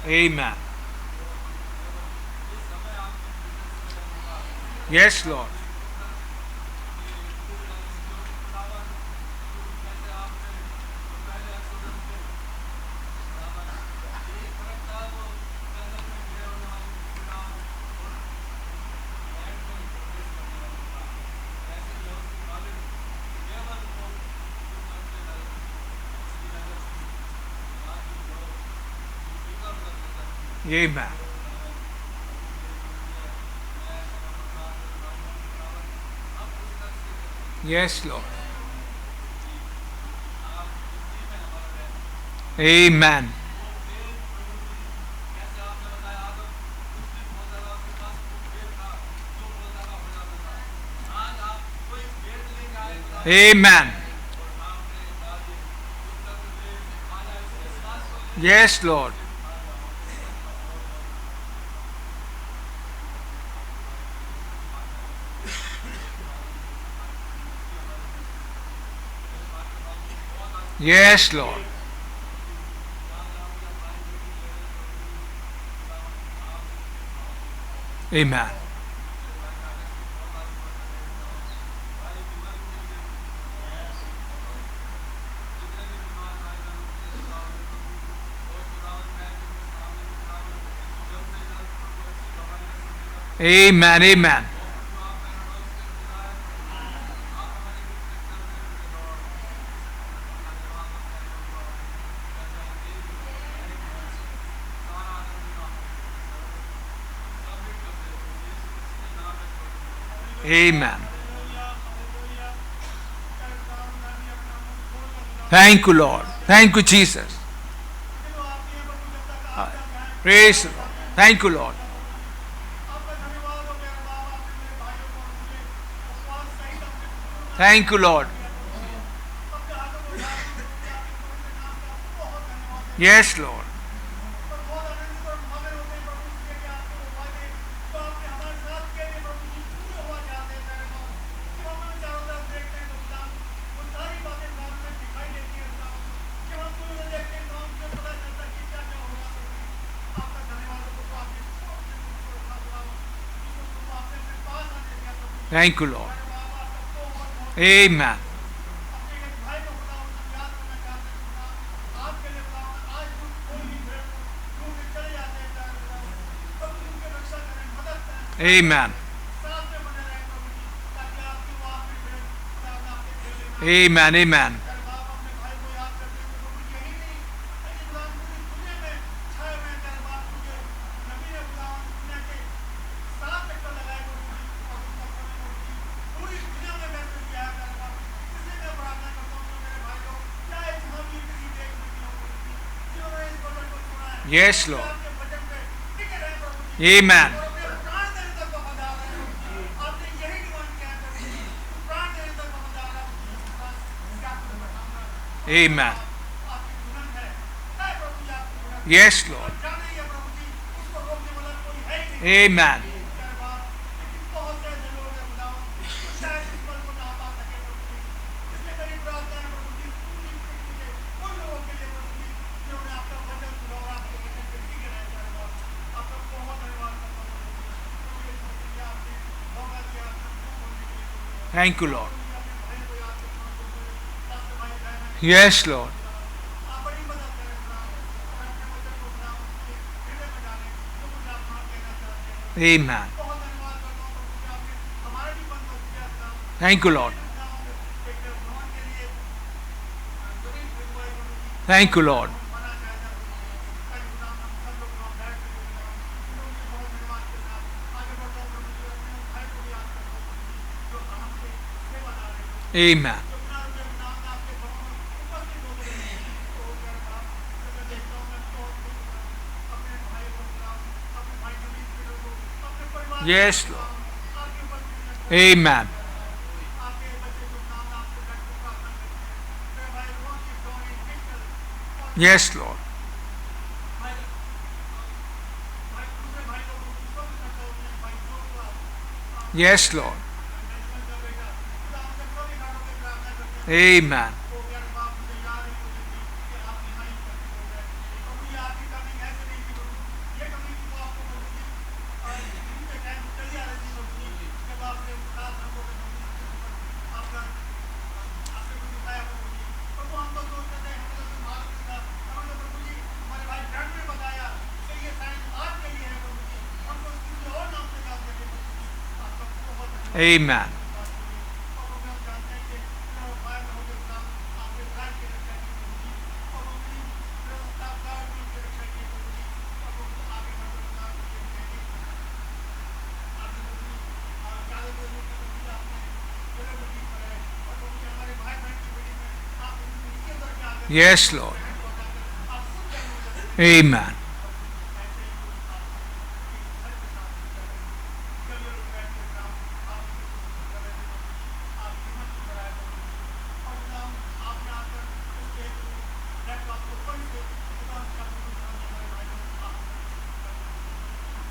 Amen. Yes, Lord. Amen. Yes, Lord. Amen. Amen. Yes, Lord. Yes, Lord. Amen. Amen. Amen. Amen. Thank you, Lord. Thank you, Jesus. Praise the Lord. Thank you, Lord. Thank you, Lord. Yes, Lord. Thank you, Lord. Amen. Amen. Amen. Amen. Yes, Lord. Amen. Amen. Yes, Lord. जाना ही है प्रभु जी, उसको रोकने वाला कोई है ही नहीं। Amen. प्यारे बाप, लेकिन बहुत से ऐसे लोग हैं खुदावन, जो शायद इस पल को ना पा सके प्रभु जी। इसलिए मेरी प्रार्थना है प्रभु जी, पूरी पृथ्वी के उन लोगों के लिए प्रभु जी, जिन्होंने आपका वचन सुना और आपके वचन पे टिके रहे। प्यारे बाप, आपका बहुत धन्यवाद करता हूँ प्रभु जी। प्रभु यीशु मसीह ने आपने मौका दिया अपना मुंह खोलने के लिए प्रभु जी। Thank you, Lord. प्रभु जी, अपने भाई को याद करता हूँ प्रभु जी। रास्ते भाई बहन हैं, Yes, Lord. आप बड़ी मदद करें खुदावन। और अपने वचन को खुदावन उनके हृदय में डालें, जो कुछ आप वहाँ कहना चाहते हैं प्रभु जी। Amen. बहुत धन्यवाद करता हूँ प्रभु जी, आपने हमारा भी बंदोबस्त किया खुदावन। Thank you, Lord. एक भवन के लिए जमीन खरीदवाई प्रभु जी। Thank you, Lord. बना जाएगा प्रभु जी। ताकि खुदावन हम सब लोग वहाँ बैठ सकें खुदावन। इन लोगों के बहुत धन्यवाद के साथ आगे बढ़ता हूँ प्रभु जी। अपने उन भाई को भी याद करता हूँ प्रभु जी, जो हमसे सेवादार हैं प्रभु जी। Amen. जो बिना रुपये खुदावन आपके भवन में उपस्थित होते हैं। तो प्यारे बाप, जब मैं देखता हूँ मैं बहुत खुश होता हूँ। अपने भाई को खुदावन, अपने भाई नवीन के लोगों, अपने परिवार को Yes, खुदावन, Lord. आपकी उपस्थिति में Amen. आपके बच्चे जो नाम आपसे बैठ कर प्रार्थना करते हैं, मेरे भाई रोहन की टोनी मिशेल और Yes, Lord. भाई भाई दूसरे भाई लोग उसको भी करता होते हैं, भाई जोशुआ, Yes, Lord. नेशनल का बेटा, खुदा हम सब सभी घाटों पे प्रार्थना करते हैं। Amen. ओ प्यारे बाप, मुझे याद है उस दिन की कि आप यहाँ ही उपस्थित हो गए। प्रभु जी, आपकी कमिंग ऐसे नहीं थी प्रभु, ये कमिंग तो आपको प्रभु जी दिन के टाइम चली आ रही थी प्रभु जी, जब आपने उस रात हमको प्रभु जी आपका आपने कुछ दिखाया प्रभु जी। प्रभु हम तो सोचते थे, हमें तो कोई मालूम नहीं था, हमें तो प्रभु जी हमारे भाई फ्रेंड ने बताया कि ये साइन आज के लिए है प्रभु जी। हम तो किसी और नाम से जानते थे प्रभु जी। आपका बहुत धन्यवाद। Amen. और प्रभु हम जानते हैं कि फायर में होकर खुदा आपके राज्य की रक्षा की प्रभु जी। और अपनी व्यवस्था कार्य की रक्षा की प्रभु जी। और प्रभु आगे बढ़कर खुदा ये कहते हैं आपने प्रभु जी चारों लोगों की प्रभु जी आपने जगह बची पर है। और प्रभु जी हमारे भाई बहन की बेटी में आप उनको नीचे उतर के आगे Yes, Lord. बहन को हटाकर आप खुद जाने लगे। Amen. ऐसे ही लोग आपको एक घर के साथ कर रहे हैं। जब ये लोग बैठ के काम आप उनके कुछ कर रहे थे प्रभु जी। आप हिम्मत की कराए प्रभु जी। और खुदा आपने आकर उसके लैपटॉप को पढ़ के खुदा का प्रभु हमारे भाई को आप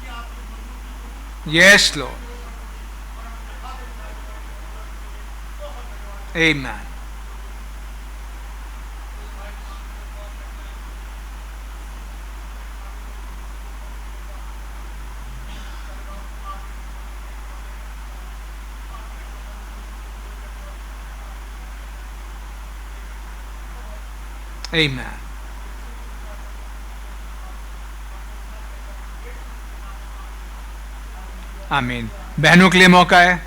ये आपकी मजबूत की प्रभु Yes, Lord. और हम दिखा दे भाई को बहुत धन्यवाद। Amen. Amen. आमीन। बहनों के लिए मौका है।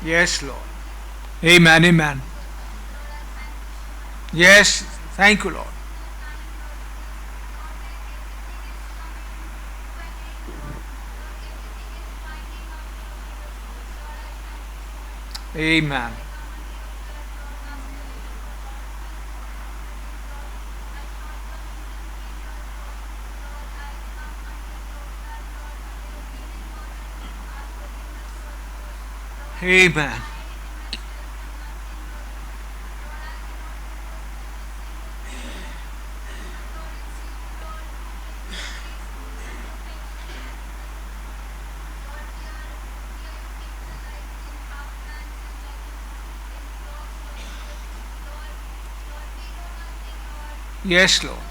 Yes, Lord. Amen. Amen. Yes. Thank you, Lord. Amen. Amen. Yes, Lord.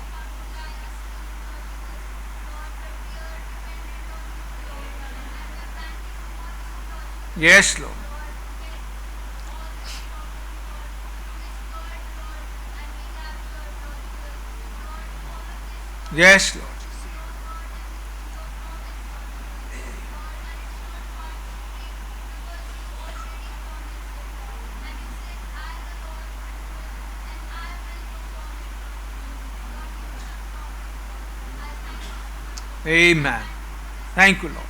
Yes, Lord. Yes, Lord. Amen. Thank you, Lord.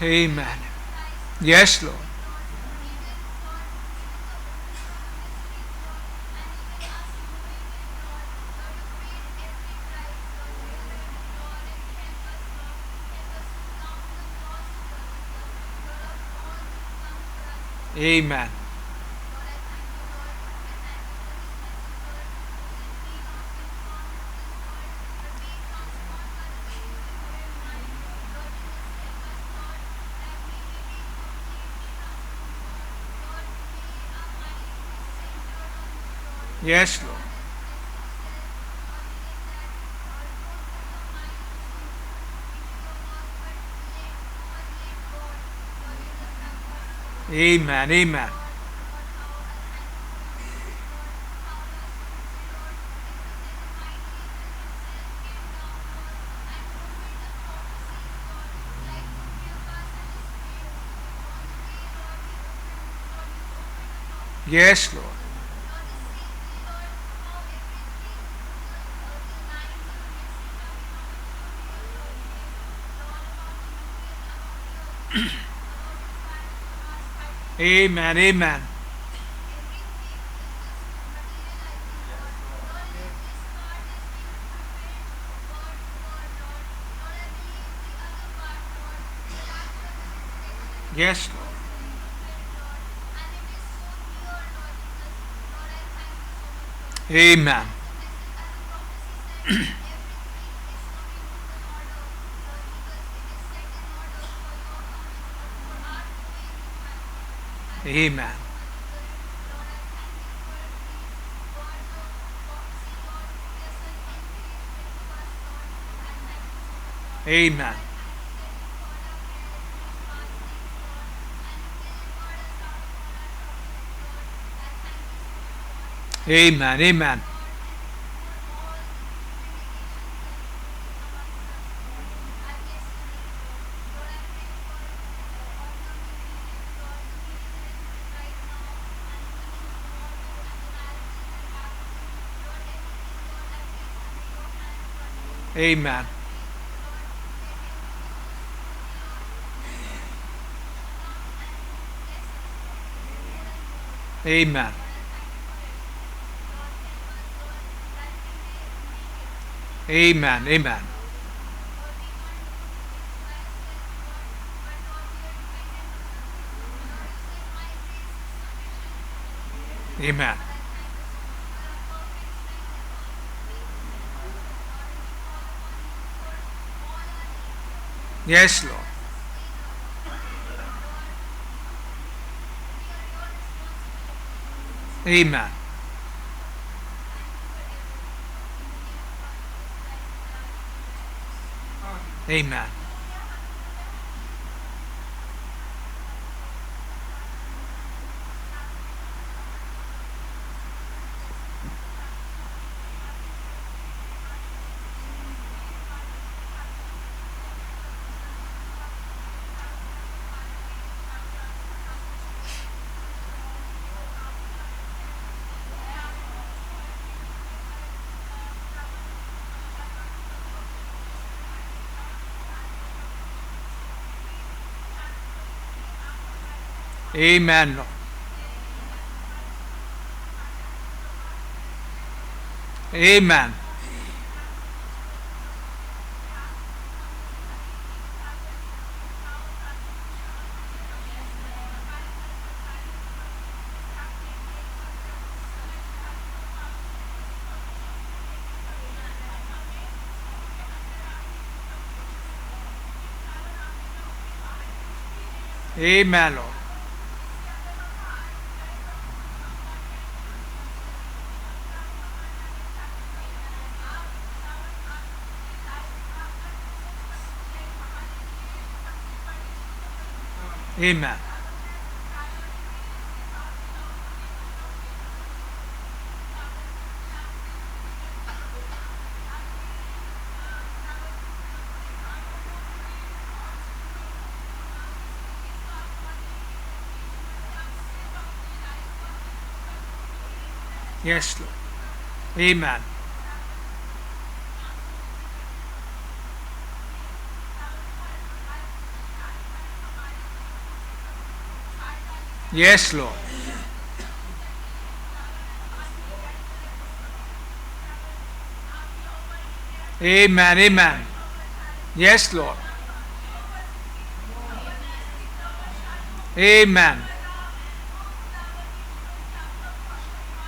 Amen. Yes, Lord. Amen. Yes, Lord. Amen. Amen. Yes, Lord. Amen. Amen. Yes, Lord. Amen. Amen. Amen. Amen. Amen. Amen. Amen. Amen. Amen. Amen. Yes, Lord. Amen. Amen. Amen, Lord. Amen. Amen, Lord. Amen. Yes, Lord. Amen. Yes, Lord. Amen. Amen. Yes, Lord. Amen.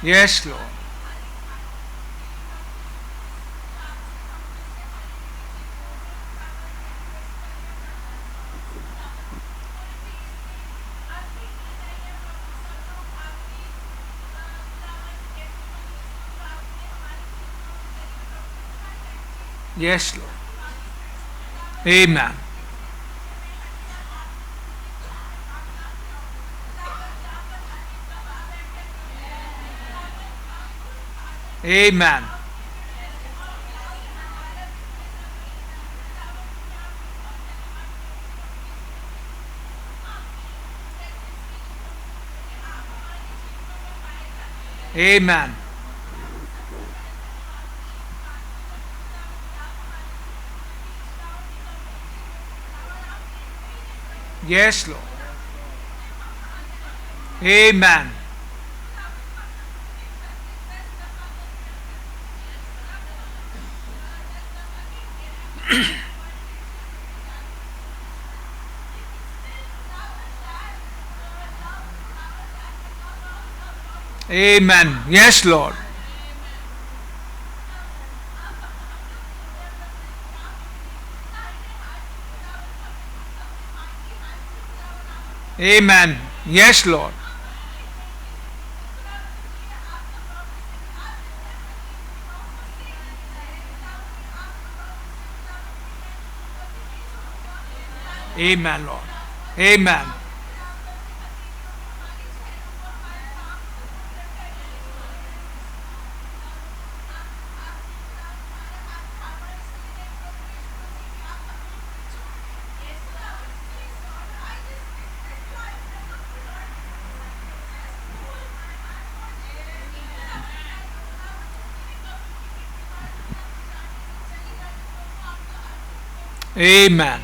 Yes, Lord. Yes, Lord. Amen. Amen. Amen. Yes, Lord. Amen. Amen. Yes, Lord. Amen. Yes, Lord. Amen, Lord. Amen. Amen.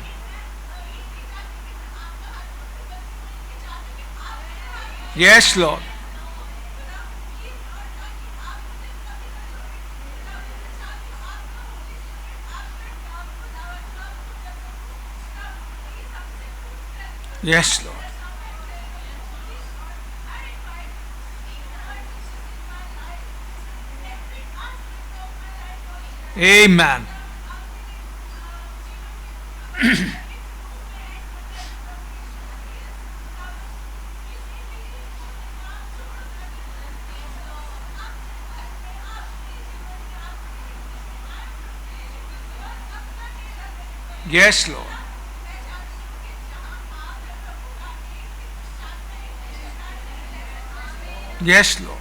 Yes, Lord. Yes, Lord. Amen. Yes, Lord. Yes, Lord.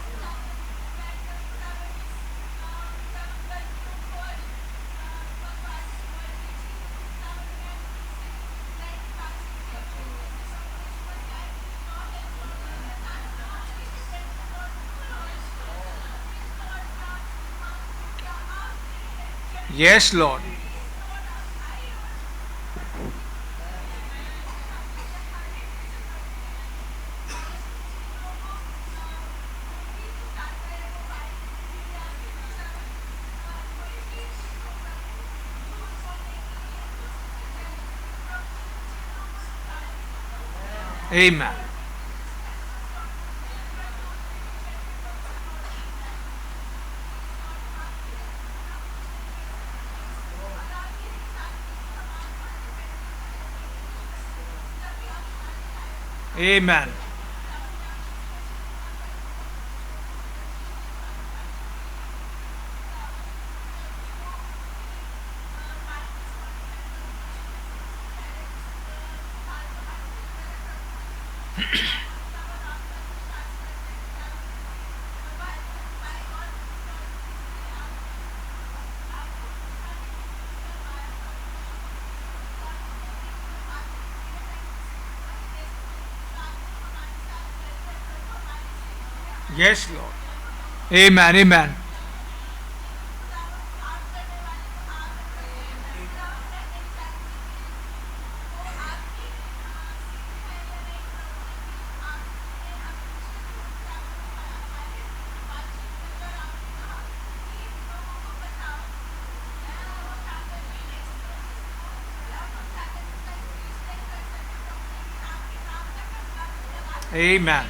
Yes, Lord. Amen. Amen. Yes, Lord. Amen. Amen. Amen.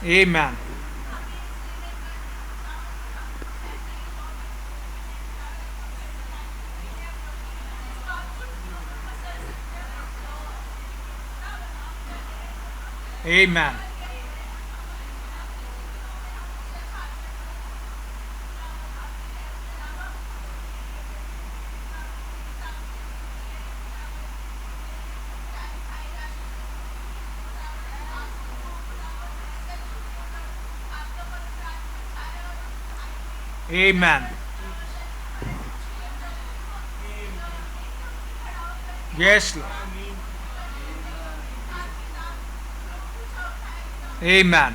Amen. Amen. Amen. Yes, Lord. Amen.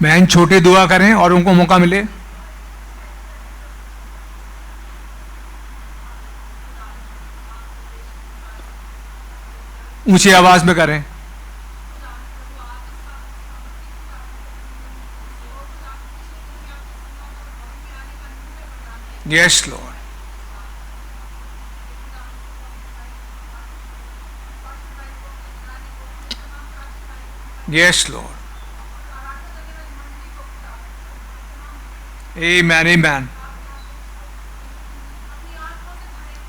बहन छोटी दुआ करें और उनको मौका मिले। ऊंची आवाज में करें। Yes Lord. Yes Lord. Amen, amen.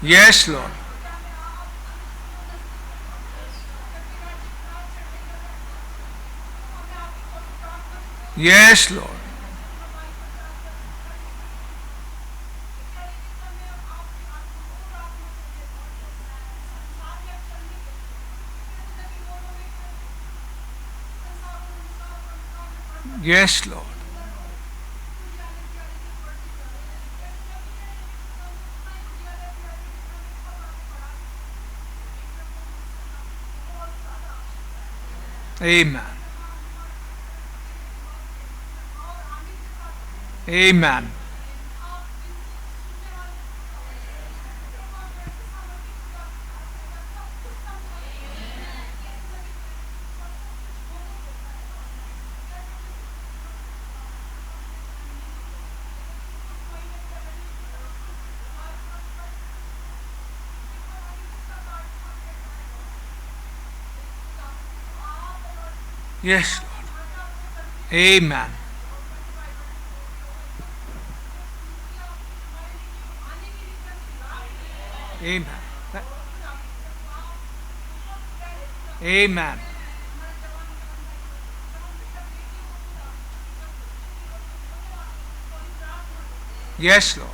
Yes, Lord. Yes, Lord. Yes, Lord. Amen. Amen. Yes, Lord. Amen. Amen. Amen. Yes, Lord.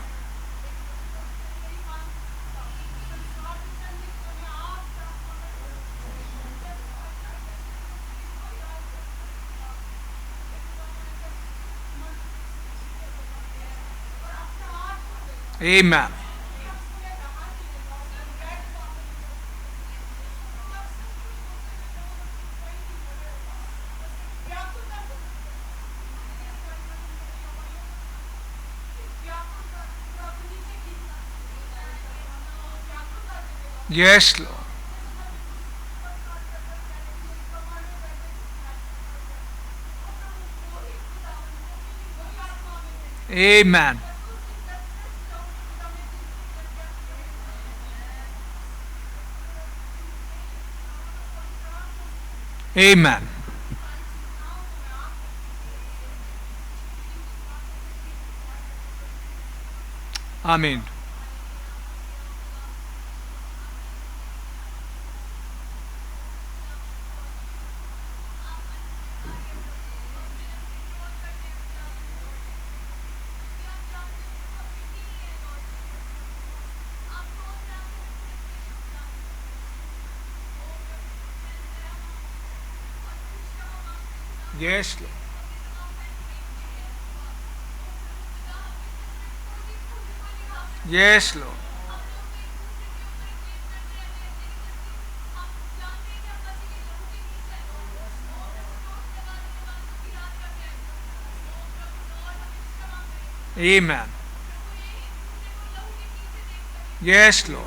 Amen. Yes, Lord. Amen. Amen. Amen. Yes, Lord. Yes, Lord. Amen. Yes, Lord.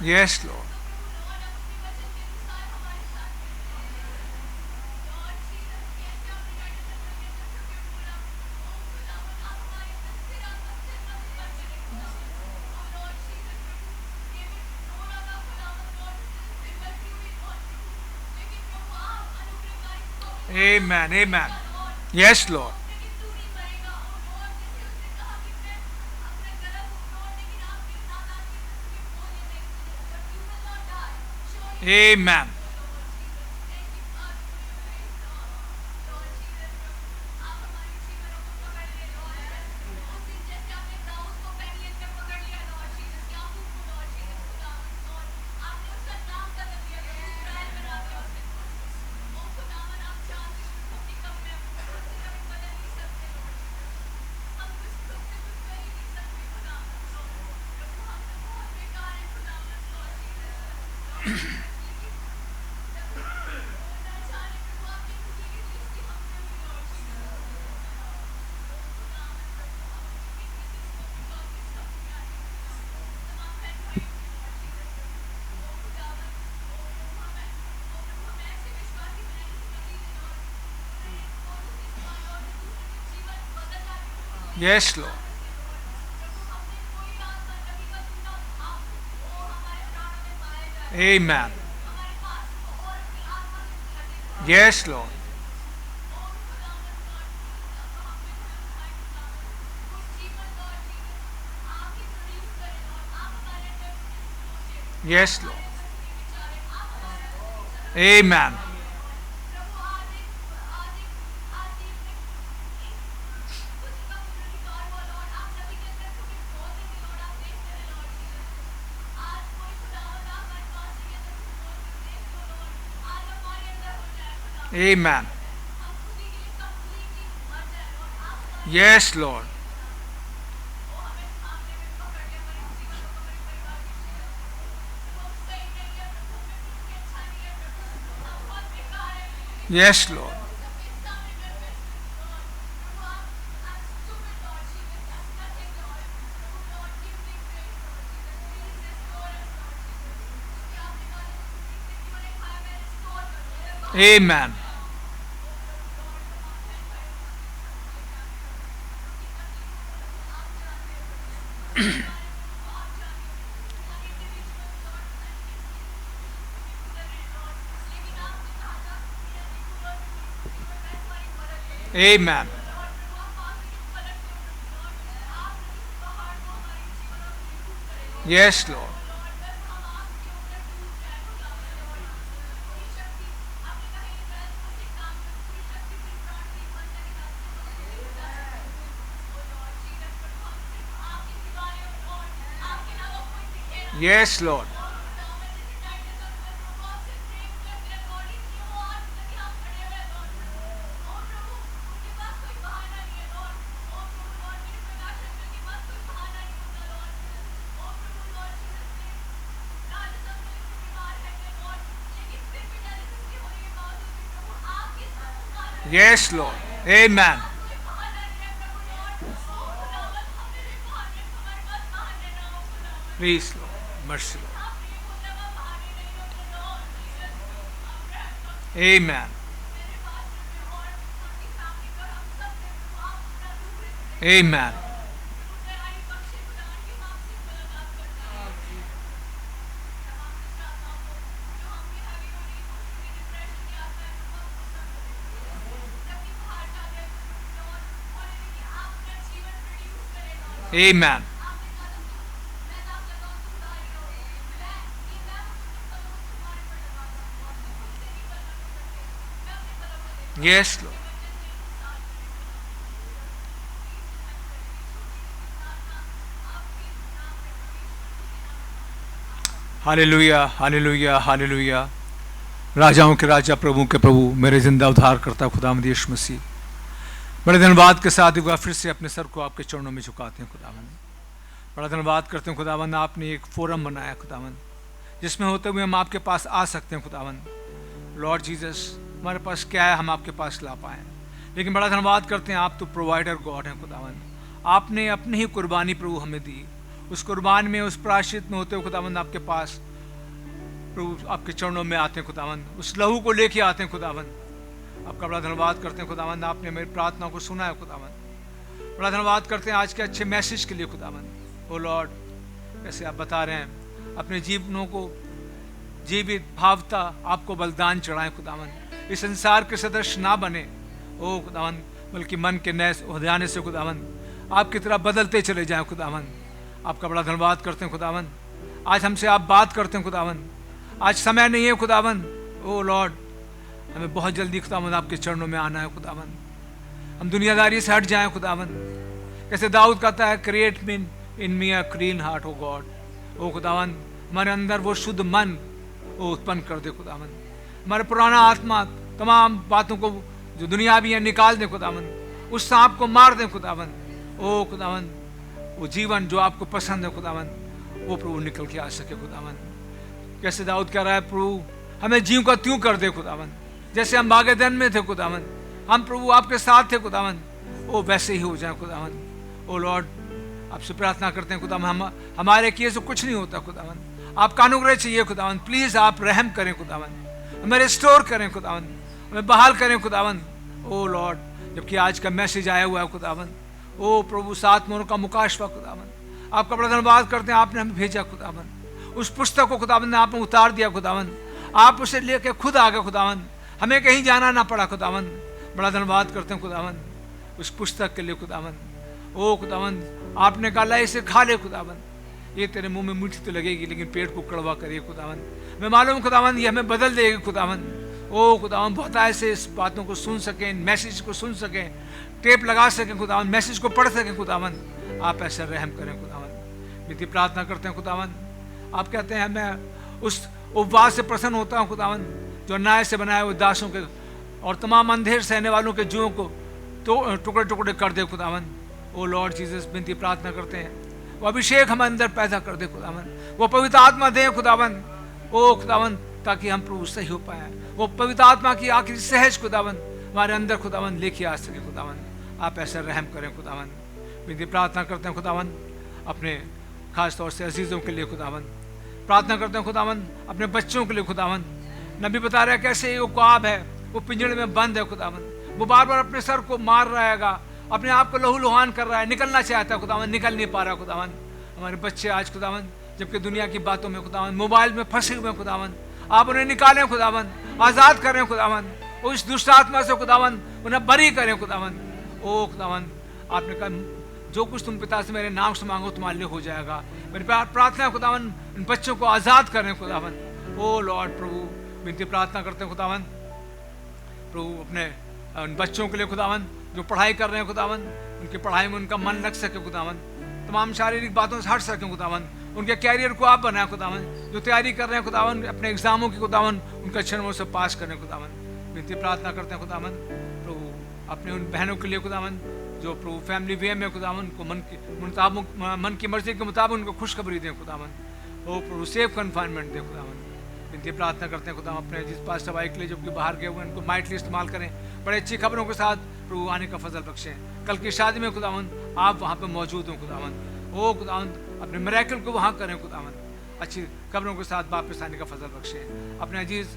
Yes, Lord. Amen. Amen. Yes, Lord. Amen. Yes, Lord. Amen. Yes, Lord. Yes, Lord. Amen. Amen. Yes, Lord. Yes, Lord. Amen. Amen. Yes, Lord. Yes, Lord. Yes, Lord. Amen. Please, Lord. Mercy, Lord. Amen. Amen. Amen. Yes, Lord. Hallelujah, hallelujah, hallelujah. राजाओं के राजा, प्रभु के प्रभु, मेरे जिंदा उद्धार करता खुदावंद यीशु मसीह, बड़े धन्यवाद के साथ एक बार फिर से अपने सर को आपके चरणों में झुकाते हैं खुदावंद। बड़ा धन्यवाद करते हैं खुदावंद, आपने एक फोरम बनाया खुदावंद, जिसमें होते हुए हम आपके पास आ सकते हैं खुदावंद। लॉर्ड जीसस, हमारे पास क्या है हम आपके पास ला पाएँ, लेकिन बड़ा धन्यवाद करते हैं, आप तो प्रोवाइडर गॉड हैं खुदावंद। आपने अपनी ही कुर्बानी प्रभु हमें दी, उस कुर्बान में, उस प्रायश्चित में होते हुए खुदावंद आपके पास प्रभु आपके चरणों में आते हैं खुदावंद, उस लहू को लेके आते हैं खुदावंद। आपका बड़ा धन्यवाद करते हैं खुदावंद, आपने मेरी प्रार्थना को सुना है खुदावंद। बड़ा धन्यवाद करते हैं आज के अच्छे मैसेज के लिए खुदावंद। ओ लॉर्ड, जैसे आप बता रहे हैं, अपने जीवनों को जीवित भावता आपको बलिदान चढ़ाएं खुदावंद, इस संसार के सदस्य ना बने ओ खुदावंद, बल्कि मन के नए उद्याने से खुदावंद आपकी तरह बदलते चले जाएं खुदावंद। आपका बड़ा धन्यवाद करते हैं खुदावंद, आज हमसे आप बात करते हैं खुदावंद। आज समय नहीं है खुदावंद, ओ लॉर्ड, हमें बहुत जल्दी खुदावंद आपके चरणों में आना है खुदावंद। हम दुनियादारी से हट जाएं खुदावंद, कैसे दाऊद कहता है, create in me a clean heart O God. ओ खुदावंद, हमारे अंदर वो शुद्ध मन वो उत्पन्न कर दे खुदावंद। हमारे पुराना आत्मा तमाम बातों को जो दुनिया भी है निकाल दे खुदावंद, उस सांप को मार दे खुदावंद। ओ खुदावंद, वो जीवन जो आपको पसंद है खुदावंद, वो प्रभु निकल के आ सके खुदावंद। कैसे दाऊद कह रहा है, प्रभु हमें जीव का त्यों कर दे खुदावंद, जैसे हम बागेदन में थे खुदावंद, हम प्रभु आपके साथ थे खुदावंद, वो वैसे ही हो जाए खुदावंद। ओ लॉर्ड, आपसे प्रार्थना करते हैं खुदावंद, हमारे किए से कुछ नहीं होता खुदावंद, आपका अनुग्रह चाहिए खुदावंद। प्लीज आप रहम करें खुदावंद, हमें रिस्टोर करें खुदावंद, हमें बहाल करें खुदावंद। ओ लॉर्ड, जबकि आज का मैसेज आया हुआ है खुदावंद, ओ प्रभु 7 मोहरों का मुकाशवा खुदावंद, आपका बड़ा धन्यवाद करते हैं, आपने हमें भेजा खुदावंद। उस पुस्तक को खुदावंद ने आपने उतार दिया खुदावंद, आप उसे लेके खुद आ गए खुदावंद, हमें कहीं जाना ना पड़ा खुदावंद। बड़ा धन्यवाद करते हैं खुदावंद उस पुस्तक के लिए खुदावंद। ओ खुदावंद, आपने कहा इसे खा ले खुदावंद, ये तेरे मुंह में मीठी तो लगेगी लेकिन पेट को कड़वा करिए खुदावंद। मैं मालूम खुदावंद ये हमें बदल देगी खुदावंद। ओ खुदावंद, बहुत ऐसे इस बातों को सुन सकें, मैसेज को सुन सकें, टेप लगा सकें खुदावंद, मैसेज को पढ़ सकें खुदावंद। आप ऐसा रहम करें खुदावंद। विधि प्रार्थना करते हैं खुदावंद, आप कहते हैं मैं उस उपवास से प्रसन्न होता हूँ खुदावंद जो न्याय से बनाए हुए दासों के और तमाम अंधेर सहने वालों के जुओं को तो टुकड़े टुकड़े कर दे खुदावन। ओ लॉर्ड जीसस, विनती प्रार्थना करते हैं वो अभिषेक हम अंदर पैदा कर दे खुदावन, वो पवित्र आत्मा दे खुदावन, ओ खुदावन, ताकि हम प्रभु सही हो पाए। वो पवित्र आत्मा की आखिरी सहज खुदावन हमारे अंदर खुदावन लेके आ सके खुदावन। आप ऐसा रहम करें खुदावन। विनती प्रार्थना करते हैं खुदावन अपने खास तौर से अजीज़ों के लिए खुदावन। प्रार्थना करते हैं खुदावन अपने बच्चों के लिए खुदावन। नबी बता रहा है कैसे वो ख्वाब है, वो पिंजड़े में बंद है खुदावन, वो बार बार अपने सर को मार रहेगा, अपने आप को लहू लुहान कर रहा है, निकलना चाहता है खुदावन, निकल नहीं पा रहा खुदावन। हमारे बच्चे आज खुदावन जबकि दुनिया की बातों में खुदावन मोबाइल में फंसे हुए खुदावन, आप उन्हें निकालें खुदावन, आज़ाद करें खुदावन, उस दुष्ट आत्मा से खुदावन उन्हें बरी करें खुदावन। ओ खुदावन, आपने कहा जो कुछ तुम पिता से मेरे नाम से मांगो तुम्हारे लिए हो जाएगा। मेरे प्रार्थना है खुदावन इन बच्चों को आज़ाद करें खुदावन। ओ लॉर्ड प्रभु, विनती प्रार्थना करते हैं खुदावन प्रभु अपने उन बच्चों के लिए खुदावन जो पढ़ाई कर रहे हैं खुदावन, उनकी पढ़ाई में उनका मन लग सके खुदावन, तमाम शारीरिक बातों से हट सके खुदावन, उनके कैरियर को आप बनाए खुदावन, जो तैयारी कर रहे हैं खुदावन अपने एग्जामों की खुदावन उनका अच्छे नंबर से पास करें खुदावन। विनती प्रार्थना करते हैं खुदावन प्रभु अपने उन बहनों के लिए खुदावन जो प्रभु फैमिली वे में खुदावन उनको मन की मर्जी के मुताबिक उनको खुशखबरी दें खुदावन। ओ प्रभु सेफ कन्फाइनमेंट दें खुदावन। विनती प्रार्थना करते हैं खुदावन अपने जिस पास भाई के लिए जो कि बाहर गए हुए उनको माइटली इस्तेमाल करें, बड़े अच्छी खबरों के साथ प्रभु आने का फजल बख्शें। कल की शादी में खुदावन आप वहाँ पर मौजूद हो खुदावन। ओ खुदावन अपने मिरेकल को वहाँ करें खुदावन, अच्छी खबरों के साथ वापस आने का फजल बख्शें। अपने अजीज़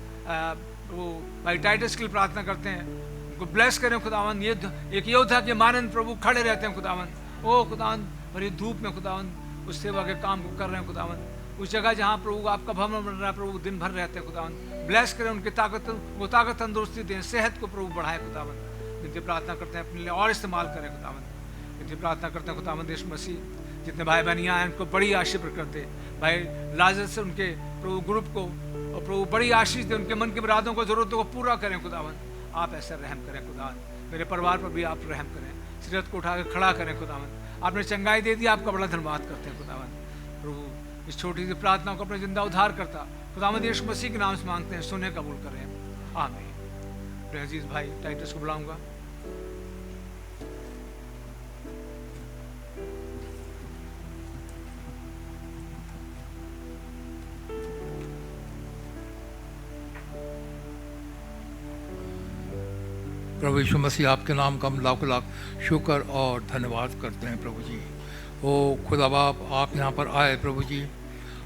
वो भाई टाइटस के लिए प्रार्थना करते हैं, उनको ब्लेस करें खुदावन। ये एक योद्धा के मानंद प्रभु खड़े रहते हैं खुदावन। ओ खुदावन बड़ी धूप में खुदावन उस सेवा के काम को कर रहे हैं खुदावन, उस जगह जहाँ प्रभु आपका भवन बन रहा है प्रभु दिन भर रहते हैं खुदावन। ब्लेस करें उनकी ताकत, वो ताकत तंदुरुस्ती दें, सेहत को प्रभु बढ़ाए खुदावन। विनती प्रार्थना करते हैं अपने लिए और इस्तेमाल करें खुदावन। विनती प्रार्थना करते हैं खुदावन देश मसीह जितने भाई बहन यहाँ हैं उनको बड़ी आशीष करते भाई लाजर से उनके प्रभु ग्रुप को और प्रभु बड़ी आशीष दे, उनके मन की मुरादों को जरूरतों को पूरा करें खुदावन। आप ऐसा रहम करें खुदावन, मेरे परिवार पर भी आप रहम करें, सीरत को उठा कर खड़ा करें खुदावन। आपने चंगाई दे दी, आपका बड़ा धन्यवाद करते हैं खुदावन। प्रभु इस छोटी सी प्रार्थना को अपने जिंदा उद्धार करता खुदावन यीशु मसीह के नाम से मांगते हैं, सुने कबूल करें, आमीन। मेरे अजीज भाई टाइटस को बुलाऊंगा। प्रभु यीशु मसीह आपके नाम का हम लाख लाख शुक्र और धन्यवाद करते हैं प्रभु जी। ओ खुदा बाप, आप यहाँ पर आए प्रभु जी,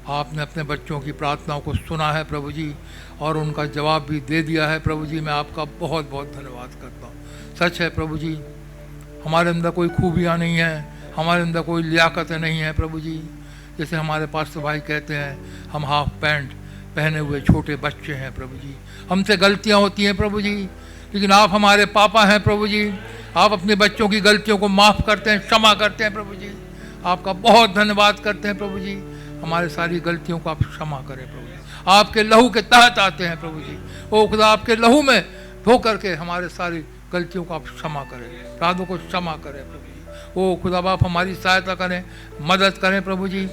आपने अपने बच्चों की प्रार्थनाओं को सुना है प्रभु जी और उनका जवाब भी दे दिया है प्रभु जी। मैं आपका बहुत बहुत धन्यवाद करता हूँ। सच है प्रभु जी, हमारे अंदर कोई खूबियाँ नहीं हैं, हमारे अंदर कोई लियाकतें नहीं हैं प्रभु जी। जैसे हमारे पास्टर भाई कहते हैं हम हाफ पैंट पहने हुए छोटे बच्चे हैं प्रभु जी, हमसे गलतियाँ होती हैं प्रभु जी, लेकिन आप हमारे पापा हैं प्रभु जी। आप अपने बच्चों की गलतियों को माफ़ करते हैं, क्षमा करते हैं प्रभु जी। आपका बहुत धन्यवाद करते हैं प्रभु जी। हमारे सारी गलतियों को आप क्षमा करें प्रभु जी। आपके लहू के तहत आते हैं प्रभु जी। ओ खुदा, आपके लहू में धो करके हमारे सारी गलतियों को आप क्षमा करें, अपराधों को क्षमा करें प्रभु जी। ओ खुदा बाप, हमारी सहायता करें, मदद करें प्रभु जी,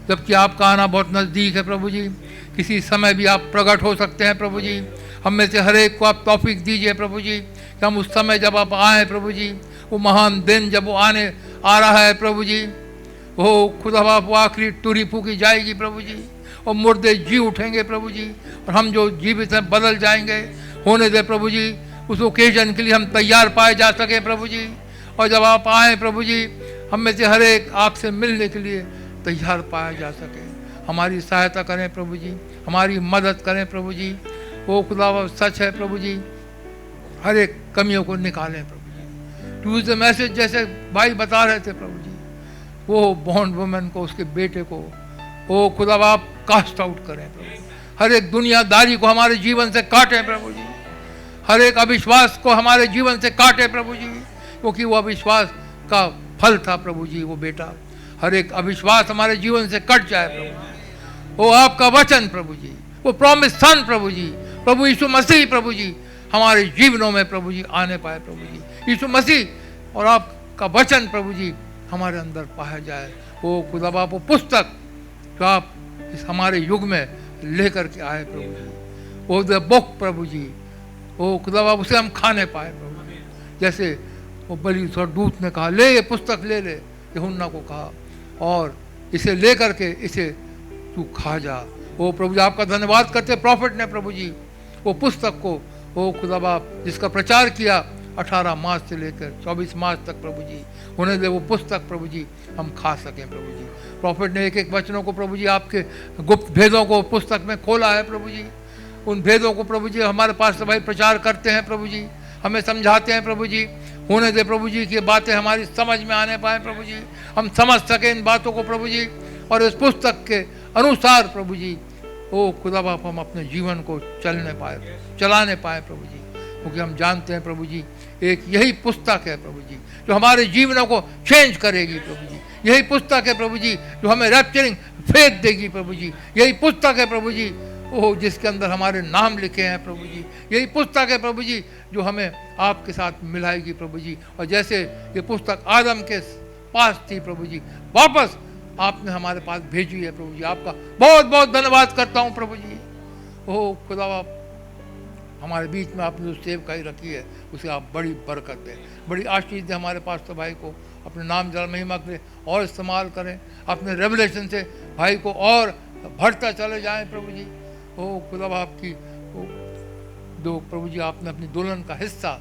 जबकि आपका आना बहुत नज़दीक है प्रभु जी। किसी समय भी आप प्रकट हो सकते हैं प्रभु जी। हम में से हर एक को आप तौफीक दीजिए प्रभु जी कि हम उस समय जब आप आए प्रभु जी, वो महान दिन जब वो आने आ रहा है प्रभु जी, वो खुदा बाप वो आखिरी टूरी फूकी जाएगी प्रभु जी और मुर्दे जी उठेंगे प्रभु जी और हम जो जीवित हैं बदल जाएंगे। होने दे प्रभु जी, उस ओकेजन के लिए हम तैयार पाए जा सके प्रभु जी। और जब आप आए प्रभु जी, हम में से हर एक आपसे मिलने के लिए तैयार पाया जा सके। हमारी सहायता करें प्रभु जी, हमारी मदद करें प्रभु जी। वो खुदा सच है प्रभु जी, हर एक कमियों को निकालें प्रभु जी। ट्यूजडे मैसेज जैसे भाई बता रहे थे प्रभु जी, वो बॉन्ड वुमेन को, उसके बेटे को वो खुदा बाप कास्ट आउट करें प्रभु। हर एक दुनियादारी को हमारे जीवन से काटें प्रभु जी। हर एक अविश्वास को हमारे जीवन से काटें प्रभु जी, क्योंकि वो अविश्वास का फल था प्रभु जी वो बेटा। हर एक अविश्वास हमारे जीवन से कट जाए प्रभु जी। वो आपका वचन प्रभु जी, वो प्रॉमिस सन प्रभु जी, प्रभु यीशु मसीह प्रभु जी हमारे जीवनों में प्रभु जी आने पाए प्रभु जी। यीशु मसीह और आपका वचन प्रभु जी हमारे अंदर पाया जाए। वो खुदा बाप वो पुस्तक जो आप इस हमारे युग में लेकर के आए प्रभु जी, वो द बुक प्रभु जी ओ खुदा बाप उसे हम खाने पाए प्रभु जी। जैसे वो बलि स्वर्गदूत ने कहा ले ये पुस्तक ले ले, यूहन्ना को कहा, और इसे ले करके इसे तू खा जा। ओ प्रभु जी आपका धन्यवाद करते प्रॉफिट ने प्रभु जी वो पुस्तक को, ओ खुदा बाप जिसका प्रचार किया 18 मार्च से लेकर 24 मार्च तक प्रभु जी, उन्हें दे वो पुस्तक प्रभु जी हम खा सकें प्रभु जी। प्रॉफिट ने एक एक वचनों को प्रभु जी आपके गुप्त भेदों को पुस्तक में खोला है प्रभु जी। उन भेदों को प्रभु जी हमारे पास भाई प्रचार करते हैं प्रभु जी, हमें समझाते हैं प्रभु जी। होने दे प्रभु जी की बातें हमारी समझ में आने पाए प्रभु जी, हम समझ सकें इन बातों को प्रभु जी, और इस पुस्तक के अनुसार प्रभु जी ओ खुदा बाप हम अपने जीवन को चलाने पाए प्रभु जी। क्योंकि हम जानते हैं प्रभु जी एक यही पुस्तक है प्रभु जी जो हमारे जीवनों को चेंज करेगी प्रभु जी। यही पुस्तक है प्रभु जी जो हमें रैप्चरिंग फेथ देगी प्रभु जी। यही पुस्तक है प्रभु जी ओह जिसके अंदर हमारे नाम लिखे हैं प्रभु जी। यही पुस्तक है प्रभु जी जो हमें आपके साथ मिलाएगी प्रभु जी। और जैसे ये पुस्तक आदम के पास थी प्रभु जी, वापस आपने हमारे पास भेजी है प्रभु जी। आपका बहुत बहुत धन्यवाद करता हूँ प्रभु जी। ओह खुदा बाप हमारे बीच में आपने जो सेवकाई रखी है उसे आप बड़ी बरकत दें, बड़ी आशीष दें हमारे पास। तो भाई को अपने नाम जल महिमा के लिए और इस्तेमाल करें, अपने रेवलेशन से भाई को और बढ़ता चले जाएं प्रभु जी। ओ खुदा बाप की दो प्रभु जी आपने अपनी दुल्हन का हिस्सा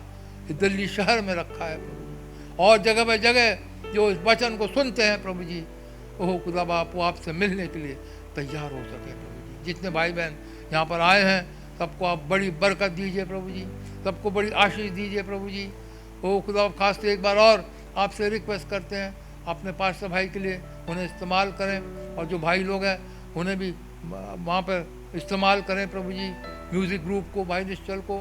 दिल्ली शहर में रखा है प्रभु जी, और जगह ब जगह जो इस वचन को सुनते हैं प्रभु जी, ओह खुदा बाप वो आपसे मिलने के लिए तैयार हो सके प्रभु जी। जितने भाई बहन यहाँ पर आए हैं सबको आप बड़ी बरकत दीजिए प्रभु जी, सबको बड़ी आशीष दीजिए प्रभु जी। ओह खुदा बाप खास से एक बार और आपसे रिक्वेस्ट करते हैं अपने पास्टर भाई के लिए उन्हें इस्तेमाल करें, और जो भाई लोग हैं उन्हें भी वहाँ पर इस्तेमाल करें प्रभु जी। म्यूज़िक ग्रुप को, भाई निश्चल को,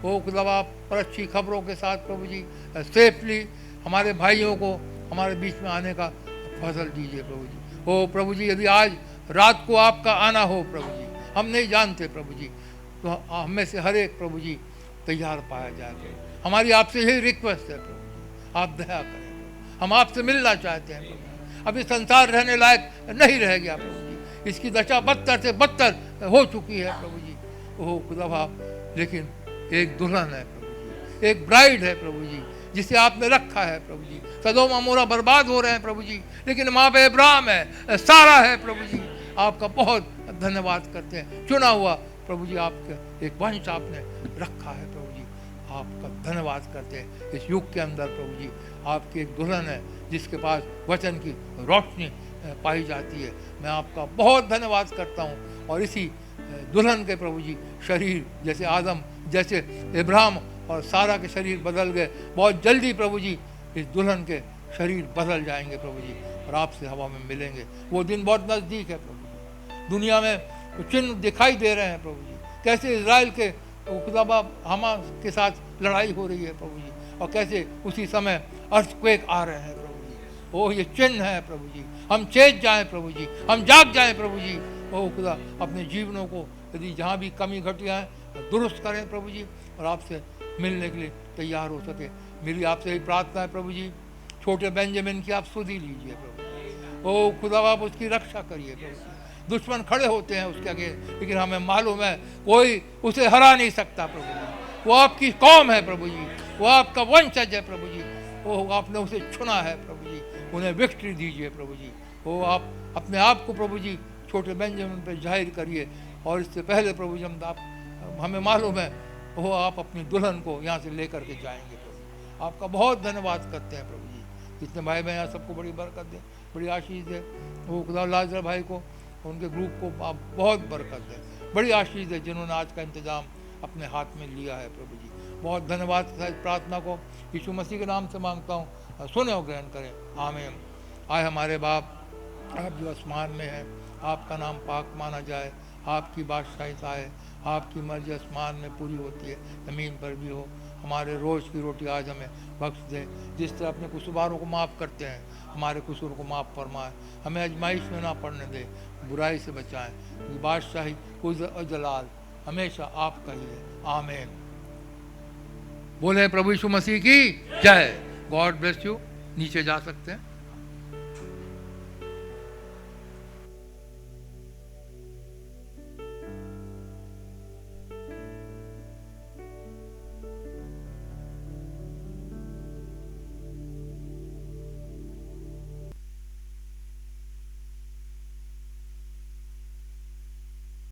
ओ खुदा बाप पर अच्छी खबरों के साथ प्रभु जी सेफली हमारे भाइयों को हमारे बीच में आने का फजल दीजिए प्रभु जी। ओ प्रभु जी यदि आज रात को आपका आना हो प्रभु जी, हम नहीं जानते प्रभु जी, तो हमें से हर एक प्रभु जी तैयार पाया जाए प्रभु। हमारी आपसे यही रिक्वेस्ट है प्रभु जी, आप दया करें प्रभु। हम आपसे मिलना चाहते हैं प्रभु जी। अभी संसार रहने लायक नहीं रह गया प्रभु जी, इसकी दशा बदतर से बदतर हो चुकी है प्रभु जी। ओह खुदा बाप, लेकिन एक दुल्हन है प्रभु जी, एक ब्राइड है प्रभु जी जिसे आपने रखा है प्रभु जी। सदोम अमोरा बर्बाद हो रहे हैं प्रभु जी, लेकिन वहाँ पे इब्राहिम है, सारा है प्रभु जी। आपका बहुत धन्यवाद करते हैं। चुना हुआ प्रभु जी आपके एक वंश आपने रखा है प्रभु जी, आपका धन्यवाद करते हैं। इस युग के अंदर प्रभु जी आपकी एक दुल्हन है जिसके पास वचन की रोशनी पाई जाती है। मैं आपका बहुत धन्यवाद करता हूँ। और इसी दुल्हन के प्रभु जी शरीर जैसे आदम, जैसे इब्राहिम और सारा के शरीर बदल गए, बहुत जल्दी प्रभु जी इस दुल्हन के शरीर बदल जाएंगे प्रभु जी, और आपसे हवा में मिलेंगे। वो दिन बहुत नज़दीक है प्रभु जी। दुनिया में चिन्ह दिखाई दे रहे हैं प्रभु जी, कैसे इजराइल के खुदा बाप हमास के साथ लड़ाई हो रही है प्रभु जी, और कैसे उसी समय अर्थक्वेक आ रहे हैं प्रभु जी। ओह ये चिन्ह है प्रभु जी, हम चेत जाएं प्रभु जी, हम जाग जाएं प्रभु जी। ओह खुदा अपने जीवनों को यदि जहाँ भी कमी घटियाँ हैं दुरुस्त करें प्रभु जी, और आपसे मिलने के लिए तैयार हो सके। मेरी आपसे यही प्रार्थना है प्रभु जी, छोटे बेंजामिन की आप सुधि लीजिए प्रभु जी। ओह खुदा बाप उसकी रक्षा करिए प्रभु जी। दुश्मन खड़े होते हैं उसके आगे, लेकिन हमें मालूम है कोई उसे हरा नहीं सकता प्रभु जी। वो आपकी कौम है प्रभु जी, वो आपका वंशज है प्रभु जी। ओह आपने उसे चुना है प्रभु जी, उन्हें विक्ट्री दीजिए प्रभु जी। ओह आप अपने आप को प्रभु जी छोटे बेंजामिन पर जाहिर करिए। और इससे पहले प्रभु जी हमें मालूम है वो आप अपनी दुल्हन को यहाँ से लेकर के जाएंगे प्रभु। आपका बहुत धन्यवाद करते हैं प्रभु जी। जितने भाई बहन यहाँ सबको बड़ी बरकत दे, बड़ी आशीष दे। वो खुदा लाजर भाई को, उनके ग्रुप को आप बहुत बरकत दे, बड़ी आशीष दे, जिन्होंने आज का इंतज़ाम अपने हाथ में लिया है प्रभु जी। बहुत धन्यवाद इस प्रार्थना को यीशु मसीह के नाम से मांगता हूँ, सुने और ग्रहण करें, आमीन। आए हमारे बाप आप जो आसमान में हैं, आपका नाम पाक माना जाए, आपकी बादशाही आए, आपकी मर्जी आसमान में पूरी होती है ज़मीन पर भी हो। हमारे रोज़ की रोटी आज हमें बख्श दे, जिस तरह अपने कसूरवारों को माफ़ करते हैं हमारे कसूर को माफ़ फरमाए। हमें आजमाइश में ना पड़ने दे, बुराई से बचाएं। बादशाही और जलाल हमेशा आपका ही है, आमीन। बोले प्रभु यीशु मसीह की जय। God bless you. नीचे जा सकते हैं।